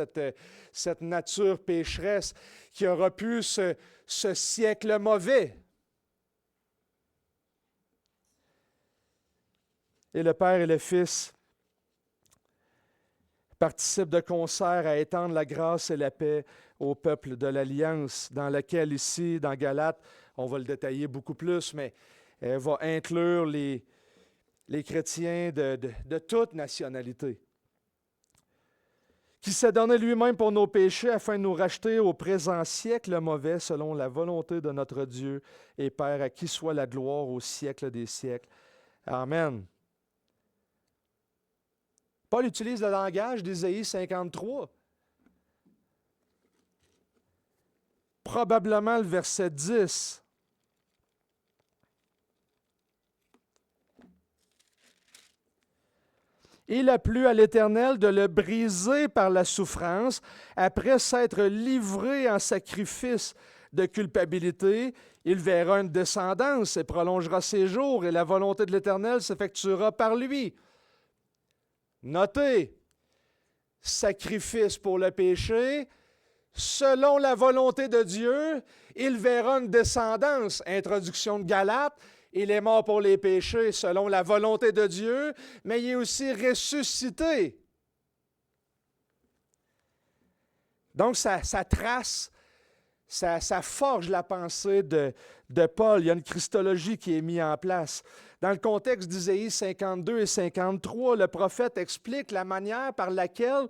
cette nature pécheresse, qu'il n'y aura plus ce siècle mauvais. Et le Père et le Fils participent de concert à étendre la grâce et la paix au peuple de l'Alliance, dans laquelle ici, dans Galates, on va le détailler beaucoup plus, mais elle va inclure les chrétiens de toute nationalité, qui s'est donné lui-même pour nos péchés afin de nous racheter au présent siècle mauvais selon la volonté de notre Dieu et Père, à qui soit la gloire au siècle des siècles. Amen. Paul utilise le langage d'Isaïe 53. Probablement le verset 10. Il a plu à l'Éternel de le briser par la souffrance, après s'être livré en sacrifice de culpabilité. Il verra une descendance et prolongera ses jours, et la volonté de l'Éternel s'effectuera par lui. Notez, sacrifice pour le péché, selon la volonté de Dieu, il verra une descendance. Introduction de Galates, il est mort pour les péchés selon la volonté de Dieu, mais il est aussi ressuscité. Donc, ça trace Ça forge la pensée de Paul. Il y a une christologie qui est mise en place. Dans le contexte d'Isaïe 52 et 53, le prophète explique la manière par laquelle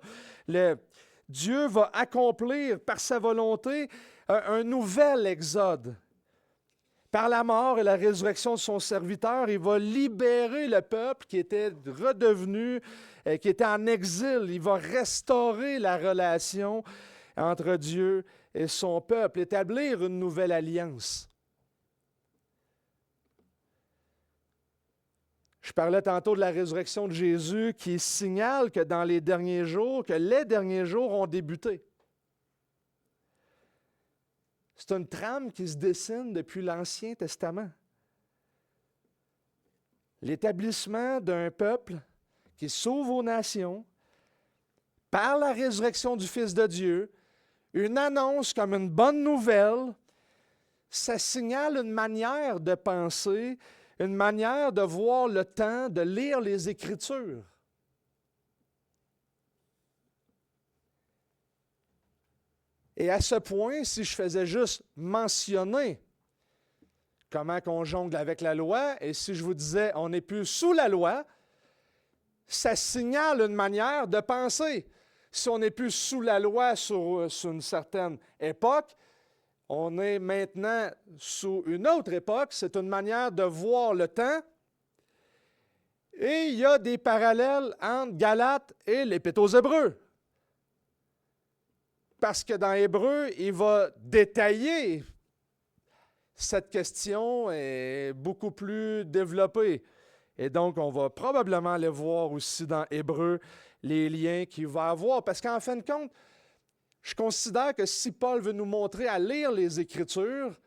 Dieu va accomplir par sa volonté un nouvel exode. Par la mort et la résurrection de son serviteur, il va libérer le peuple qui était redevenu, qui était en exil. Il va restaurer la relation entre Dieu et son peuple, établir une nouvelle alliance. Je parlais tantôt de la résurrection de Jésus qui signale que dans les derniers jours, que les derniers jours ont débuté. C'est une trame qui se dessine depuis l'Ancien Testament. L'établissement d'un peuple qui s'ouvre aux nations par la résurrection du Fils de Dieu, une annonce comme une bonne nouvelle, ça signale une manière de penser, une manière de voir le temps, de lire les Écritures. Et à ce point, si je faisais juste mentionner comment on jongle avec la loi, et si je vous disais on n'est plus sous la loi, ça signale une manière de penser. Si on n'est plus sous la loi sur une certaine époque, on est maintenant sous une autre époque. C'est une manière de voir le temps. Et il y a des parallèles entre Galates et l'Épître aux Hébreux. Parce que dans Hébreu, il va détailler cette question est beaucoup plus développée. Et donc, on va probablement aller voir aussi dans Hébreu les liens qu'il va avoir. Parce qu'en fin de compte, je considère que si Paul veut nous montrer à lire les Écritures,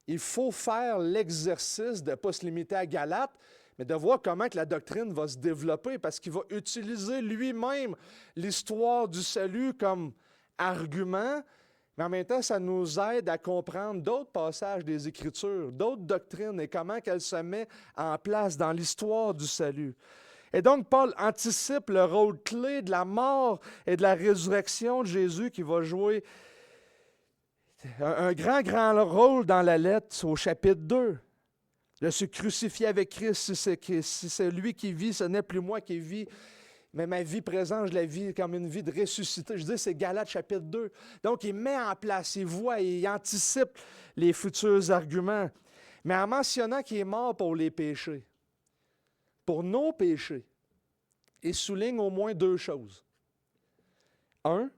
il faut faire l'exercice de ne pas se limiter à Galates, mais de voir comment que la doctrine va se développer, parce qu'il va utiliser lui-même l'histoire du salut comme argument, mais en même temps, ça nous aide à comprendre d'autres passages des Écritures, d'autres doctrines et comment qu'elles se mettent en place dans l'histoire du salut. Et donc, Paul anticipe le rôle clé de la mort et de la résurrection de Jésus qui va jouer un grand, grand rôle dans la lettre au chapitre 2. Je suis crucifié avec Christ, si c'est lui qui vit, ce n'est plus moi qui vis. Mais ma vie présente, je la vis comme une vie de ressuscité. Je dis, c'est Galates chapitre 2. Donc, il met en place, il voit, il anticipe les futurs arguments. Mais en mentionnant qu'il est mort pour les péchés, pour nos péchés, il souligne au moins deux choses. Un,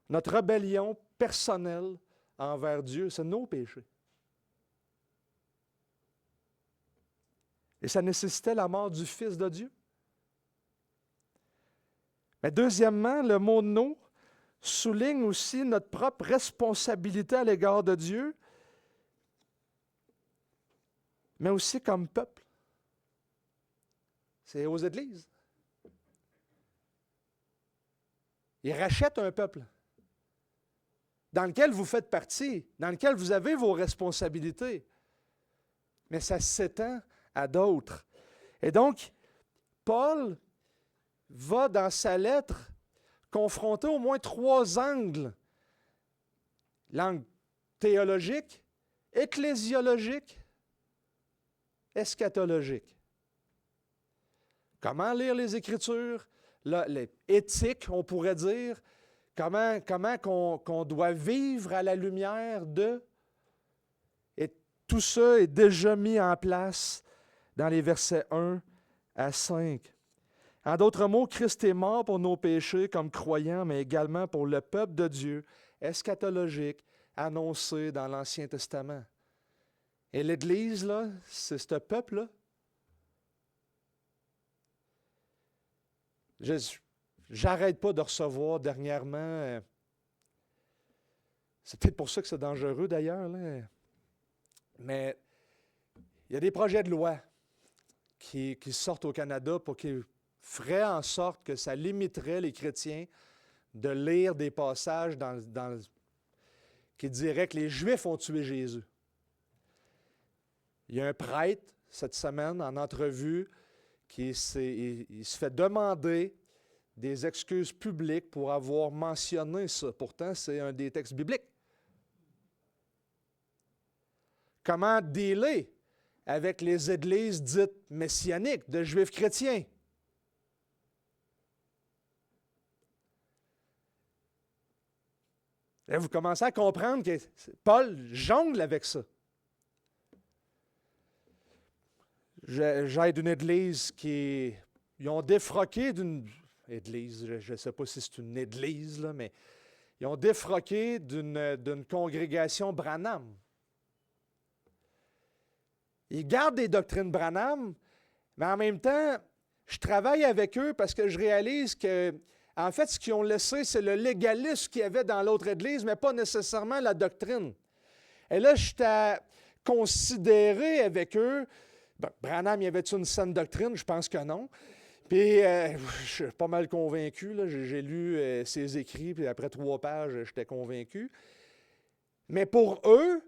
notre rébellion personnelle envers Dieu, c'est nos péchés. Et ça nécessitait la mort du Fils de Dieu. Mais deuxièmement, le mot « nous » souligne aussi notre propre responsabilité à l'égard de Dieu, mais aussi comme peuple. C'est aux églises. Il rachète un peuple dans lequel vous faites partie, dans lequel vous avez vos responsabilités, mais ça s'étend à d'autres. Et donc, Paul va dans sa lettre confronter au moins trois angles. L'angle théologique, ecclésiologique, eschatologique. Comment lire les Écritures, l'éthique, on pourrait dire, comment qu'on doit vivre à la lumière de... Et tout ça est déjà mis en place dans les versets 1 à 5. En d'autres mots, Christ est mort pour nos péchés comme croyants, mais également pour le peuple de Dieu, eschatologique, annoncé dans l'Ancien Testament. Et l'Église, là, c'est ce peuple-là. J'arrête pas de recevoir dernièrement, c'est peut-être pour ça que c'est dangereux d'ailleurs, là, mais il y a des projets de loi qui sortent au Canada pour qu'ils ferait en sorte que ça limiterait les chrétiens de lire des passages qui diraient que les Juifs ont tué Jésus. Il y a un prêtre, cette semaine, en entrevue, il se fait demander des excuses publiques pour avoir mentionné ça. Pourtant, c'est un des textes bibliques. comment dealer avec les églises dites messianiques de juifs chrétiens. Et vous commencez à comprendre que Paul jongle avec ça. J'aide une église qui... Ils ont défroqué d'une église, je ne sais pas si c'est une église, là, mais ils ont défroqué d'une congrégation Branham. Ils gardent des doctrines Branham, mais en même temps, je travaille avec eux parce que je réalise que, en fait, ce qu'ils ont laissé, c'est le légalisme qu'il y avait dans l'autre église, mais pas nécessairement la doctrine. Et là, je suis à considérer avec eux, Branham, y avait-il une saine doctrine? Je pense que non. Puis, je suis pas mal convaincu, là. J'ai lu ses écrits, puis après 3 pages, j'étais convaincu. Mais pour eux,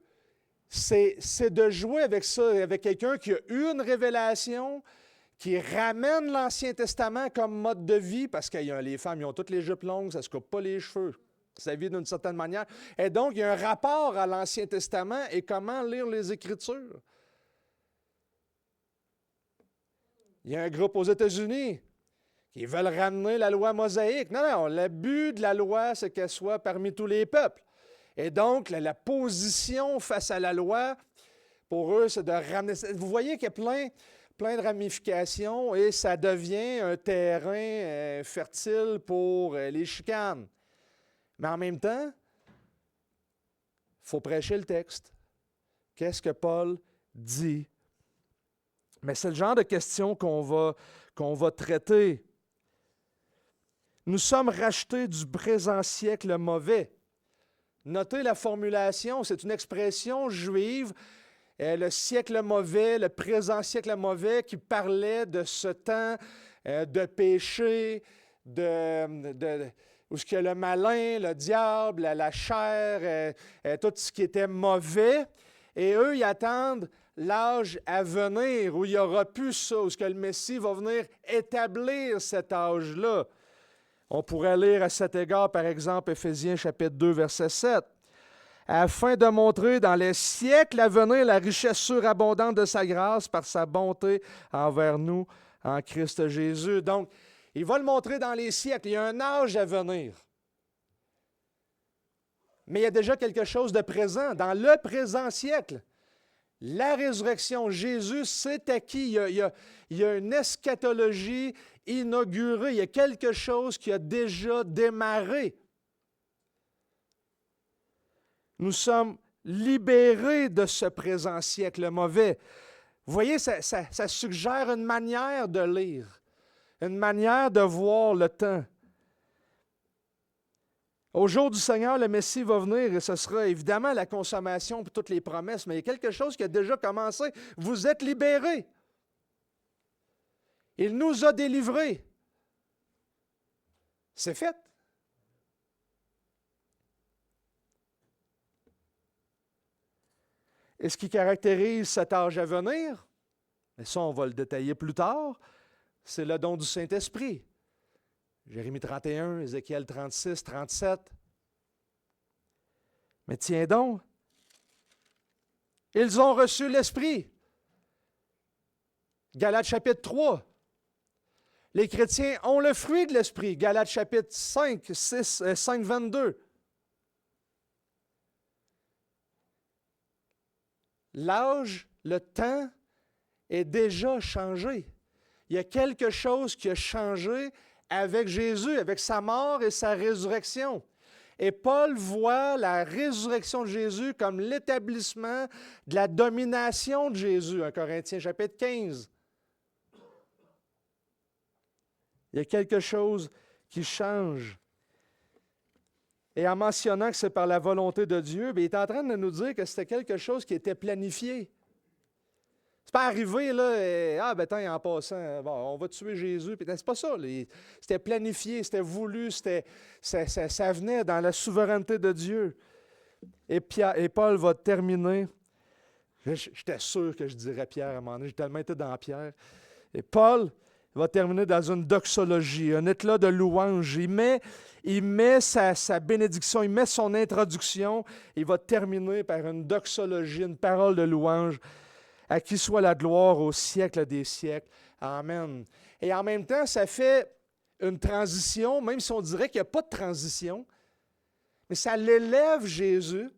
c'est de jouer avec ça, avec quelqu'un qui a eu une révélation, qui ramène l'Ancien Testament comme mode de vie, parce que les femmes, ils ont toutes les jupes longues, ça ne se coupe pas les cheveux, ça vit d'une certaine manière. Et donc, il y a un rapport à l'Ancien Testament et comment lire les Écritures. Il y a un groupe aux États-Unis qui veulent ramener la loi mosaïque. Non, le but de la loi, c'est qu'elle soit parmi tous les peuples. Et donc, la position face à la loi, pour eux, c'est de ramener... Vous voyez qu'il y a plein de ramifications et ça devient un terrain fertile pour les chicanes. Mais en même temps, il faut prêcher le texte. Qu'est-ce que Paul dit? Mais c'est le genre de questions qu'on va traiter. Nous sommes rachetés du présent siècle mauvais. Notez la formulation, c'est une expression juive, le siècle mauvais, le présent siècle mauvais, qui parlait de ce temps de péché, où ce que le malin, le diable, la chair, tout ce qui était mauvais. Et eux, ils attendent l'âge à venir, où il n'y aura plus ça, où ce que le Messie va venir établir cet âge-là. On pourrait lire à cet égard, par exemple, Éphésiens chapitre 2, verset 7. Afin de montrer dans les siècles à venir la richesse surabondante de sa grâce par sa bonté envers nous en Christ Jésus. Donc, il va le montrer dans les siècles. Il y a un âge à venir. Mais il y a déjà quelque chose de présent, dans le présent siècle. La résurrection, Jésus, c'est acquis. Il y a une eschatologie inaugurée. Il y a quelque chose qui a déjà démarré. Nous sommes libérés de ce présent siècle mauvais. Vous voyez, ça suggère une manière de lire, une manière de voir le temps. Au jour du Seigneur, le Messie va venir et ce sera évidemment la consommation pour toutes les promesses, mais il y a quelque chose qui a déjà commencé. Vous êtes libérés. Il nous a délivrés. C'est fait. Et ce qui caractérise cet âge à venir, et ça on va le détailler plus tard, c'est le don du Saint-Esprit. Jérémie 31, Ézéchiel 36, 37. Mais tiens donc, ils ont reçu l'Esprit. Galates chapitre 3. Les chrétiens ont le fruit de l'Esprit. Galates chapitre 5, 22. L'âge, le temps est déjà changé. Il y a quelque chose qui a changé avec Jésus, avec sa mort et sa résurrection. Et Paul voit la résurrection de Jésus comme l'établissement de la domination de Jésus, 1 Corinthiens chapitre 15. Il y a quelque chose qui change. Et en mentionnant que c'est par la volonté de Dieu, il est en train de nous dire que c'était quelque chose qui était planifié. C'est pas arrivé, là, en passant, bon, on va tuer Jésus. C'est pas ça. C'était planifié, c'était voulu, ça venait dans la souveraineté de Dieu. Et Paul va terminer. J'étais sûr que je dirais Pierre à un moment donné, j'ai tellement été dans Pierre. Et Paul Il va terminer dans une doxologie, un éclat de louange. Il met sa bénédiction, il met son introduction. Il va terminer par une doxologie, une parole de louange. À qui soit la gloire au siècle des siècles. Amen. Et en même temps, ça fait une transition, même si on dirait qu'il n'y a pas de transition, mais ça l'élève Jésus,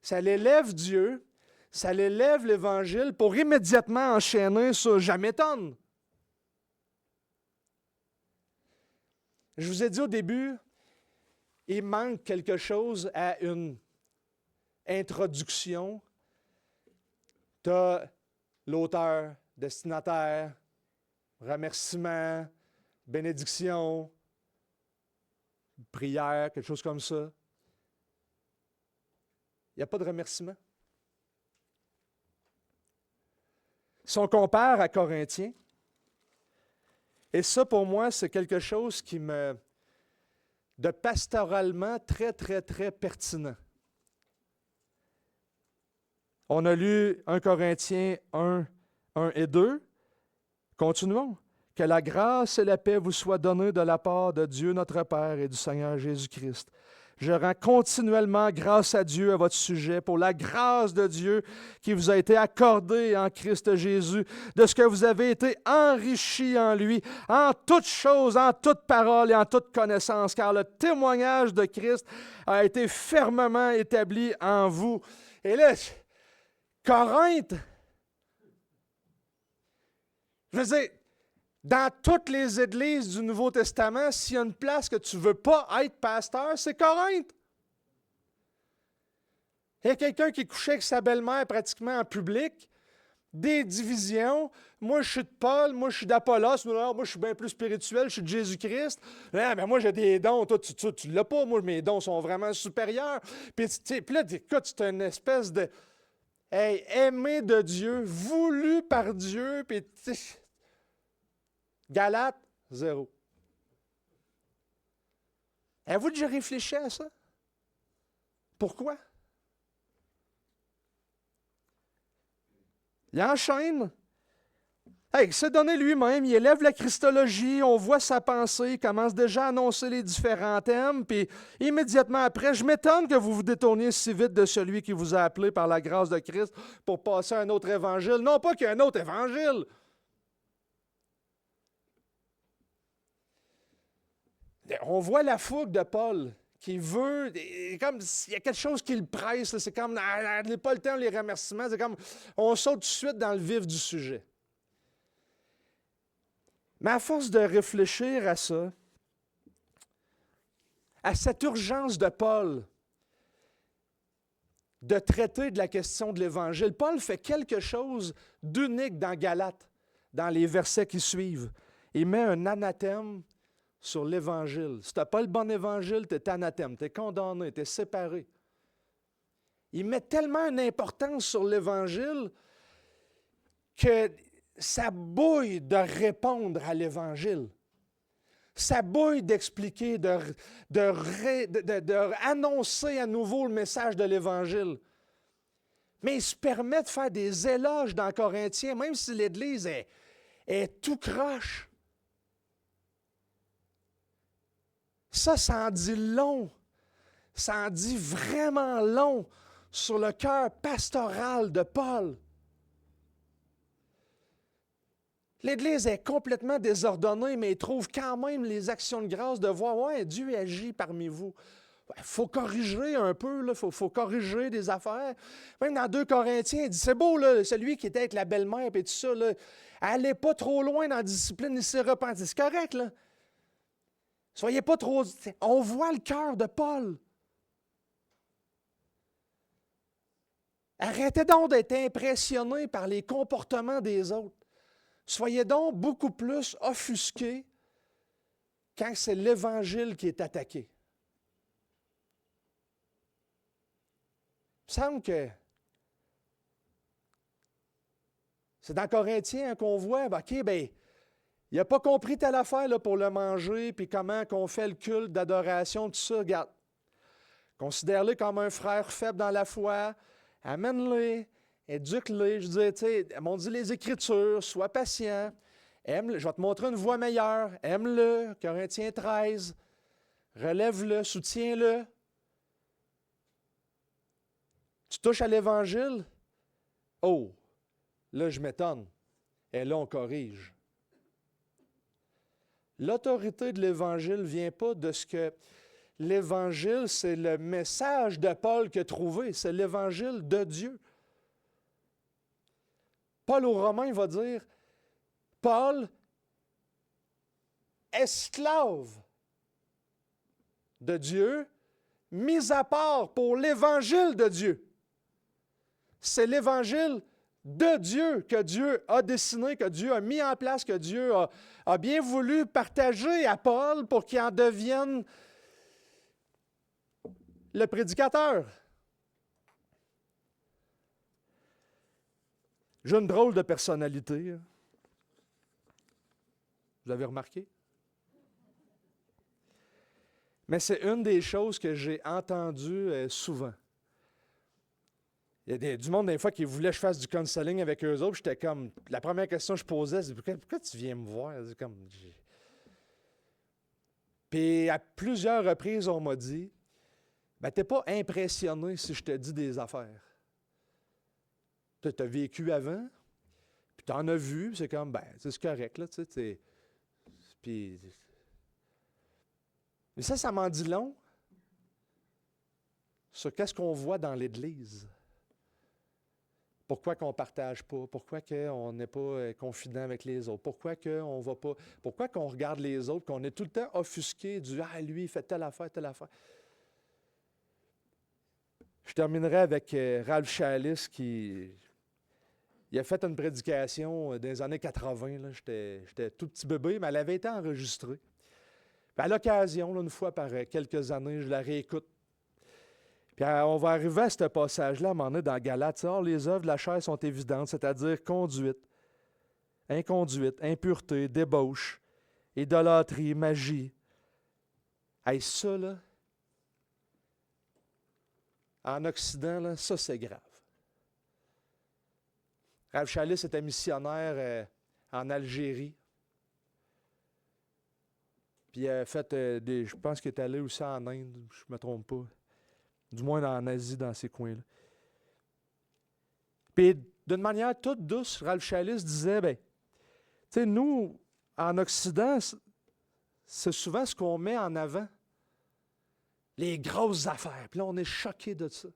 ça l'élève Dieu, ça l'élève l'Évangile pour immédiatement enchaîner sur « Je m'étonne ». Je vous ai dit au début, il manque quelque chose à une introduction. Tu as l'auteur, destinataire, remerciement, bénédiction, prière, quelque chose comme ça. Il n'y a pas de remerciement. Si on compare à Corinthiens, et ça pour moi, c'est quelque chose de pastoralement très, très, très pertinent. On a lu 1 Corinthiens 1 et 2. Continuons. Que la grâce et la paix vous soient données de la part de Dieu notre Père et du Seigneur Jésus-Christ. Je rends continuellement grâce à Dieu à votre sujet pour la grâce de Dieu qui vous a été accordée en Christ Jésus, de ce que vous avez été enrichis en lui, en toutes choses, en toute parole et en toute connaissance, car le témoignage de Christ a été fermement établi en vous. Et là, Corinthe, je veux dire, dans toutes les églises du Nouveau Testament, s'il y a une place que tu ne veux pas être pasteur, c'est Corinthe. Il y a quelqu'un qui couchait avec sa belle-mère pratiquement en public, des divisions. Moi, je suis de Paul, moi, je suis d'Apollos, moi, je suis bien plus spirituel, je suis de Jésus-Christ. Ah, mais moi, j'ai des dons, toi, tu ne l'as pas, moi, mes dons sont vraiment supérieurs. Puis là, écoute, c'est une espèce de... Hey, aimé de Dieu, voulu par Dieu, puis Galates, 0. Avez-vous déjà réfléchi à ça? Pourquoi? Il enchaîne. Hey, il s'est donné lui-même, il élève la Christologie, on voit sa pensée, il commence déjà à annoncer les différents thèmes, puis immédiatement après, je m'étonne que vous vous détourniez si vite de celui qui vous a appelé par la grâce de Christ pour passer à un autre évangile. Non pas qu'il y ait un autre évangile. On voit la fougue de Paul qui veut, comme il y a quelque chose qui le presse, c'est comme, n'est pas le temps les remerciements, c'est comme, on saute tout de suite dans le vif du sujet. Mais à force de réfléchir à ça, à cette urgence de Paul de traiter de la question de l'Évangile, Paul fait quelque chose d'unique dans Galates, dans les versets qui suivent. Il met un anathème sur l'Évangile. Si tu n'as pas le bon Évangile, tu es anathème, tu es condamné, tu es séparé. Il met tellement une importance sur l'Évangile que ça bouille de répondre à l'Évangile. Ça bouille d'expliquer, d'annoncer à nouveau le message de l'Évangile. Mais il se permet de faire des éloges dans Corinthiens, même si l'Église est tout croche. Ça en dit long. Ça en dit vraiment long sur le cœur pastoral de Paul. L'Église est complètement désordonnée, mais il trouve quand même les actions de grâce de voir, ouais, Dieu agit parmi vous. Il faut corriger un peu, il faut corriger des affaires. Même dans 2 Corinthiens, il dit, c'est beau, là, celui qui était avec la belle-mère et tout ça, là, allez pas trop loin dans la discipline, il s'est repenti. C'est correct, là. Soyez pas trop... On voit le cœur de Paul. Arrêtez donc d'être impressionnés par les comportements des autres. Soyez donc beaucoup plus offusqués quand c'est l'Évangile qui est attaqué. Il me semble que c'est dans Corinthiens qu'on voit, il n'a pas compris telle affaire là, pour le manger, puis comment qu'on fait le culte d'adoration, tout ça. Regarde, considère-le comme un frère faible dans la foi, amène-le, éduque-le. Je disais, tu sais, on dit les Écritures, sois patient. Aime-le. Je vais te montrer une voie meilleure. Aime-le. Corinthiens 13. Relève-le, soutiens-le. Tu touches à l'Évangile? Oh, là, je m'étonne. Et là, on corrige. L'autorité de l'Évangile ne vient pas de ce que l'Évangile, c'est le message de Paul qu'il a trouvé. C'est l'Évangile de Dieu. Paul aux Romains va dire, Paul, esclave de Dieu, mis à part pour l'Évangile de Dieu. C'est l'Évangile de Dieu que Dieu a dessiné, que Dieu a mis en place, que Dieu a bien voulu partager à Paul pour qu'il en devienne le prédicateur. J'ai une drôle de personnalité. Vous avez remarqué? Mais c'est une des choses que j'ai entendues souvent. Il y a du monde, des fois, qui voulait que je fasse du counseling avec eux autres. J'étais comme, la première question que je posais, c'est pourquoi tu viens me voir? Puis à plusieurs reprises, on m'a dit, ben, t'es pas impressionné si je te dis des affaires. Tu as vécu avant, puis tu en as vu, c'est comme, ben, c'est correct, là, tu sais. Puis. Mais ça m'en dit long sur qu'est-ce qu'on voit dans l'Église. Pourquoi qu'on ne partage pas? Pourquoi qu'on n'est pas confident avec les autres? Pourquoi qu'on va pas? Pourquoi qu'on regarde les autres, qu'on est tout le temps offusqué du « Ah, lui, il fait telle affaire, telle affaire. » Je terminerai avec Ralph Challis qui... Il a fait une prédication dans les années 80. Là, j'étais tout petit bébé, mais elle avait été enregistrée. Puis à l'occasion, là, une fois par quelques années, je la réécoute. Puis on va arriver à ce passage-là, à un moment donné, dans Galates. Or, les œuvres de la chair sont évidentes, c'est-à-dire conduite, inconduite, impureté, débauche, idolâtrie, magie. Hey, ça, là, en Occident, là, ça, c'est grave. Ralph Challis était missionnaire en Algérie. Puis il a fait je pense qu'il est allé aussi en Inde, je ne me trompe pas. Du moins en Asie, dans ces coins-là. Puis d'une manière toute douce, Ralph Challis disait, bien, tu sais, nous, en Occident, c'est souvent ce qu'on met en avant. Les grosses affaires. Puis là, on est choqué de ça.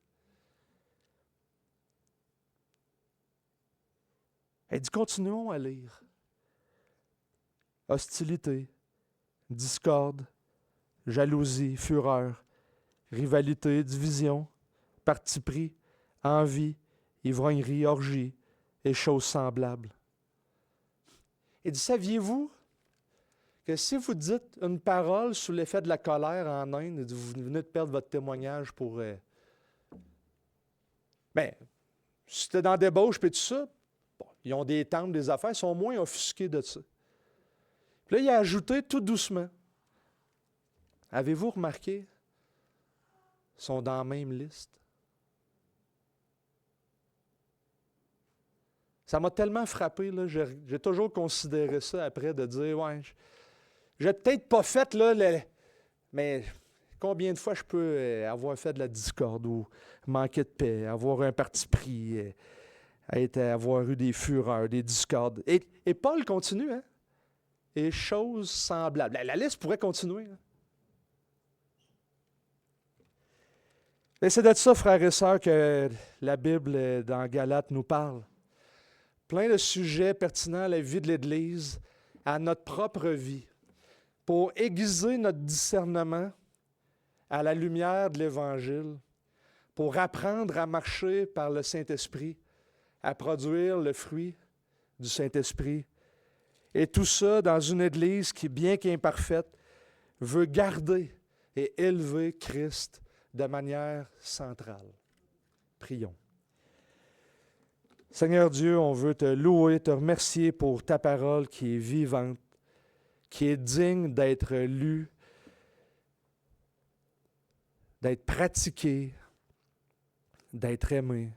Elle dit, continuons à lire. Hostilité, discorde, jalousie, fureur, rivalité, division, parti pris, envie, ivrognerie, orgie et choses semblables. Il dit, saviez-vous que si vous dites une parole sous l'effet de la colère en Inde, vous venez de perdre votre témoignage pour... Bien, si tu es dans la débauche et tout ça, bon, ils ont des temples, des affaires, ils sont moins offusqués de ça. Puis là, il a ajouté tout doucement. Avez-vous remarqué? Ils sont dans la même liste. Ça m'a tellement frappé, là, j'ai toujours considéré ça après de dire, ouais, j'ai peut-être pas fait, là, mais combien de fois je peux avoir fait de la discorde ou manquer de paix, avoir un parti pris, avoir eu des fureurs, des discordes. Et Paul continue, hein? Et choses semblables. La liste pourrait continuer. Hein? Et c'est de ça, frères et sœurs, que la Bible dans Galates nous parle. Plein de sujets pertinents à la vie de l'Église, à notre propre vie, pour aiguiser notre discernement à la lumière de l'Évangile, pour apprendre à marcher par le Saint-Esprit, à produire le fruit du Saint-Esprit. Et tout ça dans une Église qui, bien qu'imparfaite, veut garder et élever Christ de manière centrale. Prions. Seigneur Dieu, on veut te louer, te remercier pour ta parole qui est vivante, qui est digne d'être lue, d'être pratiquée, d'être aimée.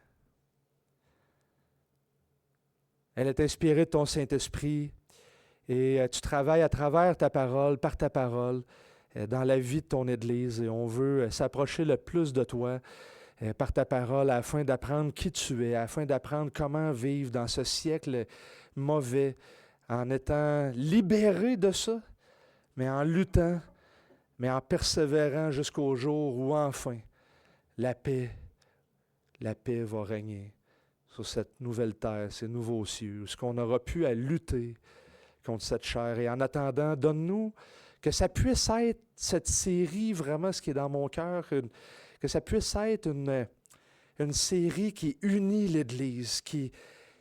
Elle est inspirée de ton Saint-Esprit Et tu travailles à travers ta parole, par ta parole, dans la vie de ton Église. Et on veut s'approcher le plus de toi par ta parole afin d'apprendre qui tu es, afin d'apprendre comment vivre dans ce siècle mauvais, en étant libéré de ça, mais en luttant, mais en persévérant jusqu'au jour où enfin la paix va régner sur cette nouvelle terre, ces nouveaux cieux, ce qu'on aura pu à lutter contre cette chair. Et en attendant, donne-nous que ça puisse être cette série, vraiment ce qui est dans mon cœur, que ça puisse être une série qui unit l'Église, qui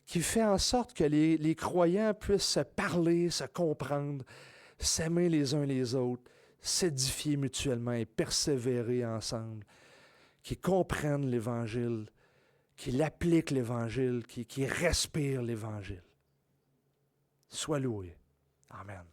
fait en sorte que les croyants puissent se parler, se comprendre, s'aimer les uns les autres, s'édifier mutuellement et persévérer ensemble, qui comprennent l'Évangile, qui appliquent l'Évangile, qui respirent l'Évangile. Sois loué. Amen.